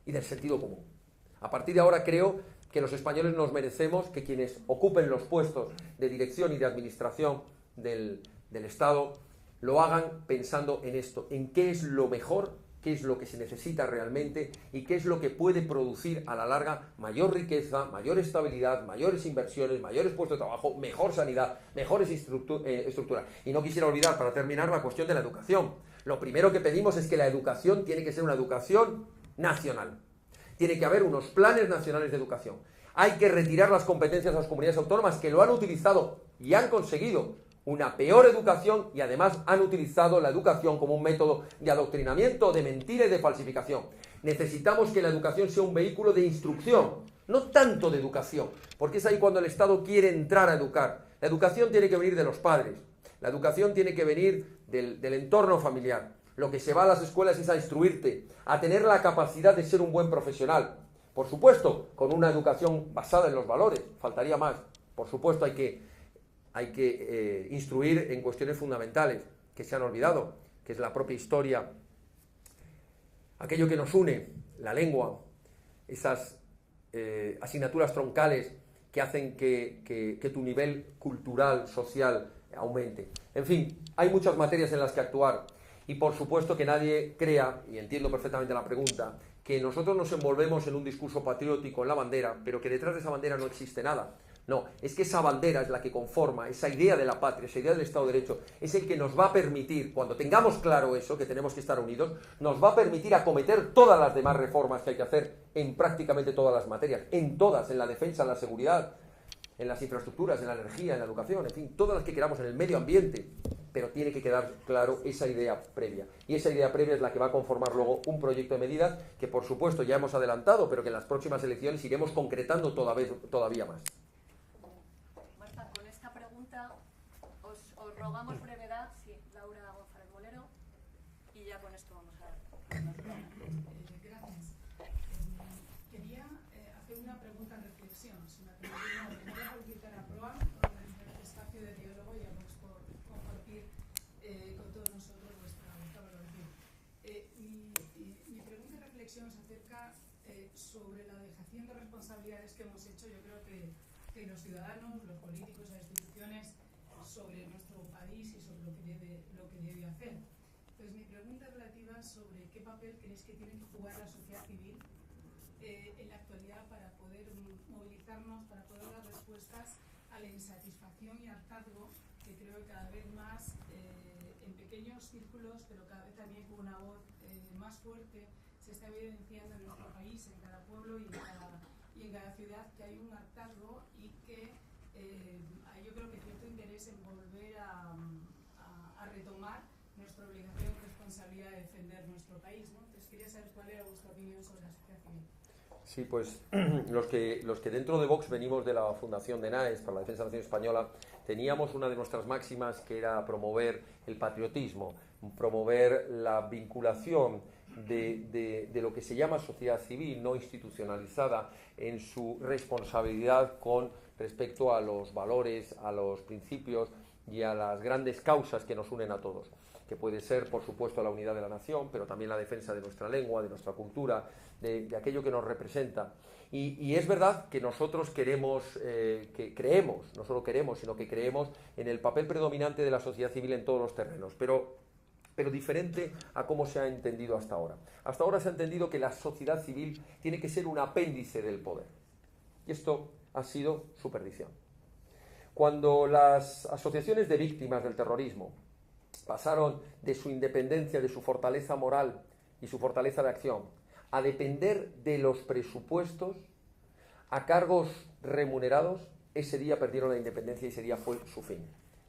y del sentido común. A partir de ahora creo que los españoles nos merecemos que quienes ocupen los puestos de dirección y de administración del Estado lo hagan pensando en esto, en qué es lo mejor, qué es lo que se necesita realmente y qué es lo que puede producir a la larga mayor riqueza, mayor estabilidad, mayores inversiones, mayores puestos de trabajo, mejor sanidad, mejores estructuras. Y no quisiera olvidar, para terminar, la cuestión de la educación. Lo primero que pedimos es que la educación tiene que ser una educación nacional. Tiene que haber unos planes nacionales de educación. Hay que retirar las competencias a las comunidades autónomas que lo han utilizado y han conseguido una peor educación y además han utilizado la educación como un método de adoctrinamiento, de mentira y de falsificación. Necesitamos que la educación sea un vehículo de instrucción, no tanto de educación, porque es ahí cuando el Estado quiere entrar a educar. La educación tiene que venir de los padres, la educación tiene que venir del entorno familiar. Lo que se va a las escuelas es a instruirte, a tener la capacidad de ser un buen profesional. Por supuesto, con una educación basada en los valores, faltaría más. Por supuesto, hay que instruir en cuestiones fundamentales que se han olvidado, que es la propia historia, aquello que nos une, la lengua, esas asignaturas troncales que hacen que tu nivel cultural, social, aumente. En fin, hay muchas materias en las que actuar y por supuesto que nadie crea, y entiendo perfectamente la pregunta, que nosotros nos envolvemos en un discurso patriótico en la bandera, pero que detrás de esa bandera no existe nada. No, es que esa bandera es la que conforma, esa idea de la patria, esa idea del Estado de Derecho, es el que nos va a permitir, cuando tengamos claro eso, que tenemos que estar unidos, nos va a permitir acometer todas las demás reformas que hay que hacer en prácticamente todas las materias, en todas, en la defensa, en la seguridad, en las infraestructuras, en la energía, en la educación, en fin, todas las que queramos, en el medio ambiente, pero tiene que quedar claro esa idea previa. Y esa idea previa es la que va a conformar luego un proyecto de medidas que, por supuesto, ya hemos adelantado, pero que en las próximas elecciones iremos concretando todavía más. Os rogamos brevedad, sí, Laura González Molero, y ya con esto vamos a... Gracias. Quería hacer una pregunta en reflexión. Si me permite, primero felicitar a PROA por el espacio de diálogo y a Vox por compartir con todos nosotros vuestra valoración. Mi pregunta en reflexión se acerca sobre la dejación de responsabilidades que hemos hecho. Yo creo que los ciudadanos, los políticos, las instituciones, sobre nuestro país y sobre lo que debe hacer. Entonces, mi pregunta es relativa sobre qué papel creéis que tiene que jugar la sociedad civil en la actualidad para poder movilizarnos, para poder dar respuestas a la insatisfacción y hartazgo que creo que cada vez más en pequeños círculos, pero cada vez también con una voz más fuerte, se está evidenciando en nuestro país, en cada pueblo y en cada ciudad, que hay un hartazgo y que yo creo que cierto interés en volver a retomar nuestra obligación y responsabilidad de defender nuestro país, ¿no? Entonces quería saber cuál era vuestra opinión sobre la sociedad civil. Sí, pues los que dentro de Vox venimos de la Fundación de Naes para la Defensa de la Nación Española, teníamos una de nuestras máximas que era promover el patriotismo, promover la vinculación de lo que se llama sociedad civil no institucionalizada en su responsabilidad con respecto a los valores, a los principios y a las grandes causas que nos unen a todos, que puede ser, por supuesto, la unidad de la nación, pero también la defensa de nuestra lengua, de nuestra cultura, de aquello que nos representa. Y es verdad que nosotros creemos, no solo queremos, sino que creemos en el papel predominante de la sociedad civil en todos los terrenos, pero diferente a cómo se ha entendido hasta ahora. Hasta ahora se ha entendido que la sociedad civil tiene que ser un apéndice del poder. Y esto ha sido su perdición. Cuando las asociaciones de víctimas del terrorismo pasaron de su independencia, de su fortaleza moral y su fortaleza de acción, a depender de los presupuestos a cargos remunerados, ese día perdieron la independencia y ese día fue su fin.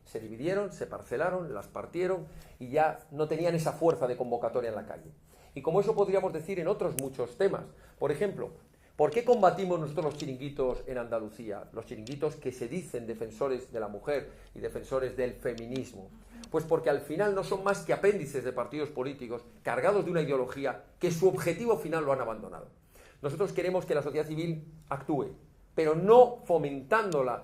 Se dividieron, se parcelaron, las partieron y ya no tenían esa fuerza de convocatoria en la calle. Y como eso podríamos decir en otros muchos temas. Por ejemplo, ¿por qué combatimos nosotros los chiringuitos en Andalucía? Los chiringuitos que se dicen defensores de la mujer y defensores del feminismo. Pues porque al final no son más que apéndices de partidos políticos cargados de una ideología que su objetivo final lo han abandonado. Nosotros queremos que la sociedad civil actúe, pero no fomentándola,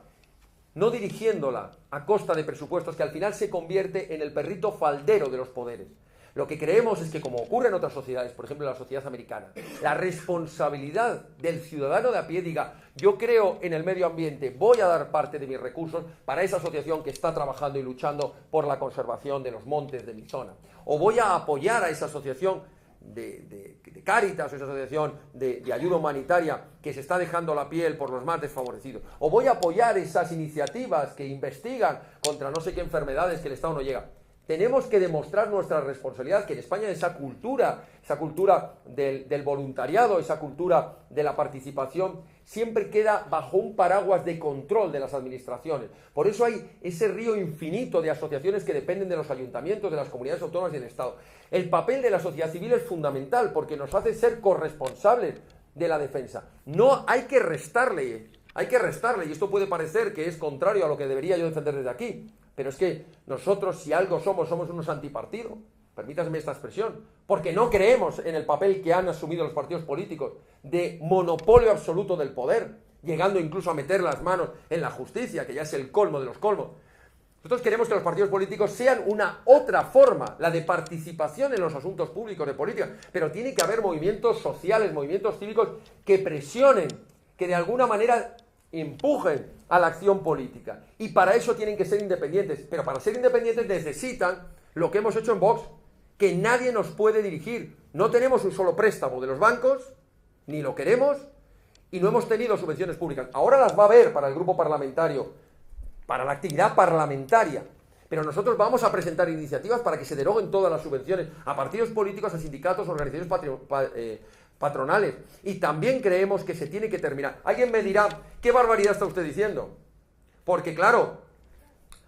no dirigiéndola a costa de presupuestos, que al final se convierte en el perrito faldero de los poderes. Lo que creemos es que, como ocurre en otras sociedades, por ejemplo en la sociedad americana, la responsabilidad del ciudadano de a pie diga: yo creo en el medio ambiente, voy a dar parte de mis recursos para esa asociación que está trabajando y luchando por la conservación de los montes de mi zona. O voy a apoyar a esa asociación de Cáritas, o esa asociación de ayuda humanitaria que se está dejando la piel por los más desfavorecidos. O voy a apoyar esas iniciativas que investigan contra no sé qué enfermedades que el Estado no llega. Tenemos que demostrar nuestra responsabilidad, que en España esa cultura del voluntariado, esa cultura de la participación, siempre queda bajo un paraguas de control de las administraciones. Por eso hay ese río infinito de asociaciones que dependen de los ayuntamientos, de las comunidades autónomas y del Estado. El papel de la sociedad civil es fundamental porque nos hace ser corresponsables de la defensa. No hay que restarle, y esto puede parecer que es contrario a lo que debería yo defender desde aquí. Pero es que nosotros, si algo somos unos antipartidos, permítanme esta expresión, porque no creemos en el papel que han asumido los partidos políticos de monopolio absoluto del poder, llegando incluso a meter las manos en la justicia, que ya es el colmo de los colmos. Nosotros queremos que los partidos políticos sean una otra forma, la de participación en los asuntos públicos de política, pero tiene que haber movimientos sociales, movimientos cívicos que presionen, que de alguna manera empujen a la acción política, y para eso tienen que ser independientes, pero para ser independientes necesitan lo que hemos hecho en Vox, que nadie nos puede dirigir. No tenemos un solo préstamo de los bancos, ni lo queremos, y no hemos tenido subvenciones públicas. Ahora las va a haber para el grupo parlamentario, para la actividad parlamentaria, pero nosotros vamos a presentar iniciativas para que se deroguen todas las subvenciones a partidos políticos, a sindicatos, a organizaciones patronales, y también creemos que se tiene que terminar. Alguien me dirá: ¿qué barbaridad está usted diciendo? Porque claro,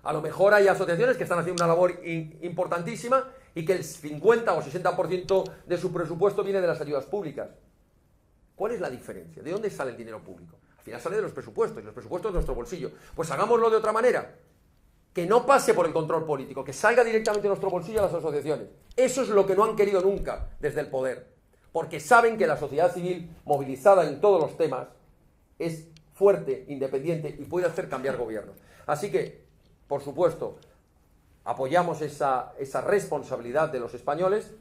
a lo mejor hay asociaciones que están haciendo una labor importantísima y que el 50 o 60% de su presupuesto viene de las ayudas públicas. ¿Cuál es la diferencia? ¿De dónde sale el dinero público? Al final sale de los presupuestos, y los presupuestos de nuestro bolsillo. Pues hagámoslo de otra manera, que no pase por el control político, que salga directamente de nuestro bolsillo a las asociaciones. Eso es lo que no han querido nunca desde el poder, porque saben que la sociedad civil, movilizada en todos los temas, es fuerte, independiente y puede hacer cambiar gobiernos. Así que, por supuesto, apoyamos esa responsabilidad de los españoles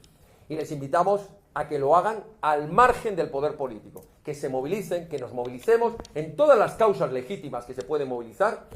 y les invitamos a que lo hagan al margen del poder político, que se movilicen, que nos movilicemos en todas las causas legítimas que se pueden movilizar,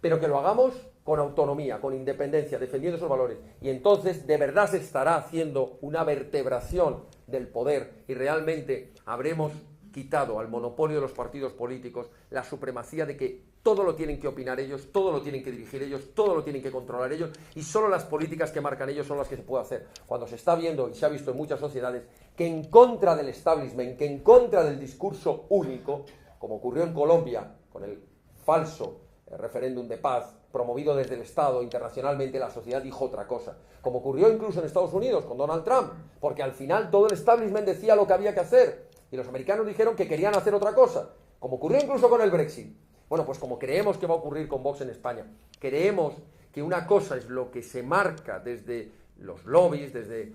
pero que lo hagamos con autonomía, con independencia, defendiendo esos valores. Y entonces de verdad se estará haciendo una vertebración del poder y realmente habremos quitado al monopolio de los partidos políticos la supremacía de que todo lo tienen que opinar ellos, todo lo tienen que dirigir ellos, todo lo tienen que controlar ellos, y solo las políticas que marcan ellos son las que se puede hacer. Cuando se está viendo, y se ha visto en muchas sociedades, que en contra del establishment, que en contra del discurso único, como ocurrió en Colombia con el falso referéndum de paz promovido desde el Estado, internacionalmente la sociedad dijo otra cosa, como ocurrió incluso en Estados Unidos con Donald Trump, porque al final todo el establishment decía lo que había que hacer y los americanos dijeron que querían hacer otra cosa, como ocurrió incluso con el Brexit. Bueno, pues como creemos que va a ocurrir con Vox en España, creemos que una cosa es lo que se marca desde los lobbies, desde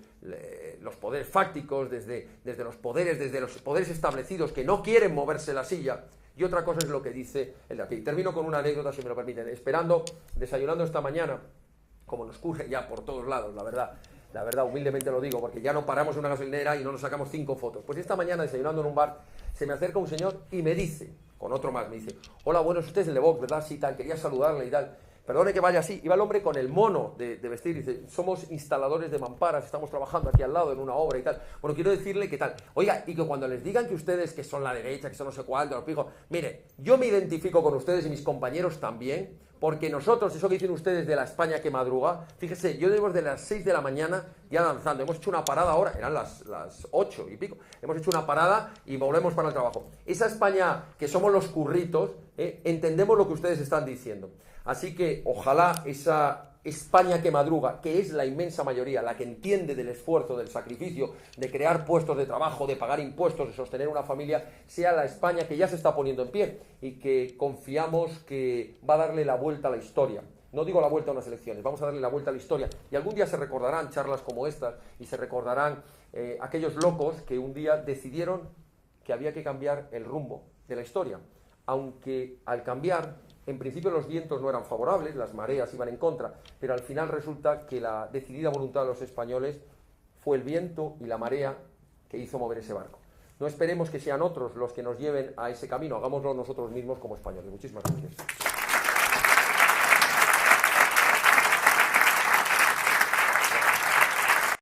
los poderes fácticos, desde los poderes establecidos que no quieren moverse la silla, y otra cosa es lo que dice el de aquí. Termino con una anécdota, si me lo permiten. Desayunando esta mañana, como nos ocurre ya por todos lados, la verdad, humildemente lo digo, porque ya no paramos en una gasolinera y no nos sacamos 5 fotos. Pues esta mañana, desayunando en un bar, se me acerca un señor y me dice, con otro más, me dice: hola, bueno, usted es el de Vox, ¿verdad? Sí, tal, quería saludarle y tal. Perdone que vaya así. Iba el hombre con el mono de vestir y dice: somos instaladores de mamparas, estamos trabajando aquí al lado en una obra y tal. Bueno, quiero decirle que tal. Oiga, y que cuando les digan que ustedes que son la derecha, que son no sé cuánto, los pijos, mire, yo me identifico con ustedes y mis compañeros también, porque nosotros, eso que dicen ustedes de la España que madruga, fíjese, yo llevo desde las 6 de la mañana ya danzando. Hemos hecho una parada ahora, eran las 8 y pico. Hemos hecho una parada y volvemos para el trabajo. Esa España que somos los curritos, entendemos lo que ustedes están diciendo. Así que ojalá esa España que madruga, que es la inmensa mayoría, la que entiende del esfuerzo, del sacrificio, de crear puestos de trabajo, de pagar impuestos, de sostener una familia, sea la España que ya se está poniendo en pie y que confiamos que va a darle la vuelta a la historia. No digo la vuelta a unas elecciones, vamos a darle la vuelta a la historia. Y algún día se recordarán charlas como estas y se recordarán aquellos locos que un día decidieron que había que cambiar el rumbo de la historia, aunque al cambiar, en principio los vientos no eran favorables, las mareas iban en contra, pero al final resulta que la decidida voluntad de los españoles fue el viento y la marea que hizo mover ese barco. No esperemos que sean otros los que nos lleven a ese camino, hagámoslo nosotros mismos como españoles. Muchísimas gracias.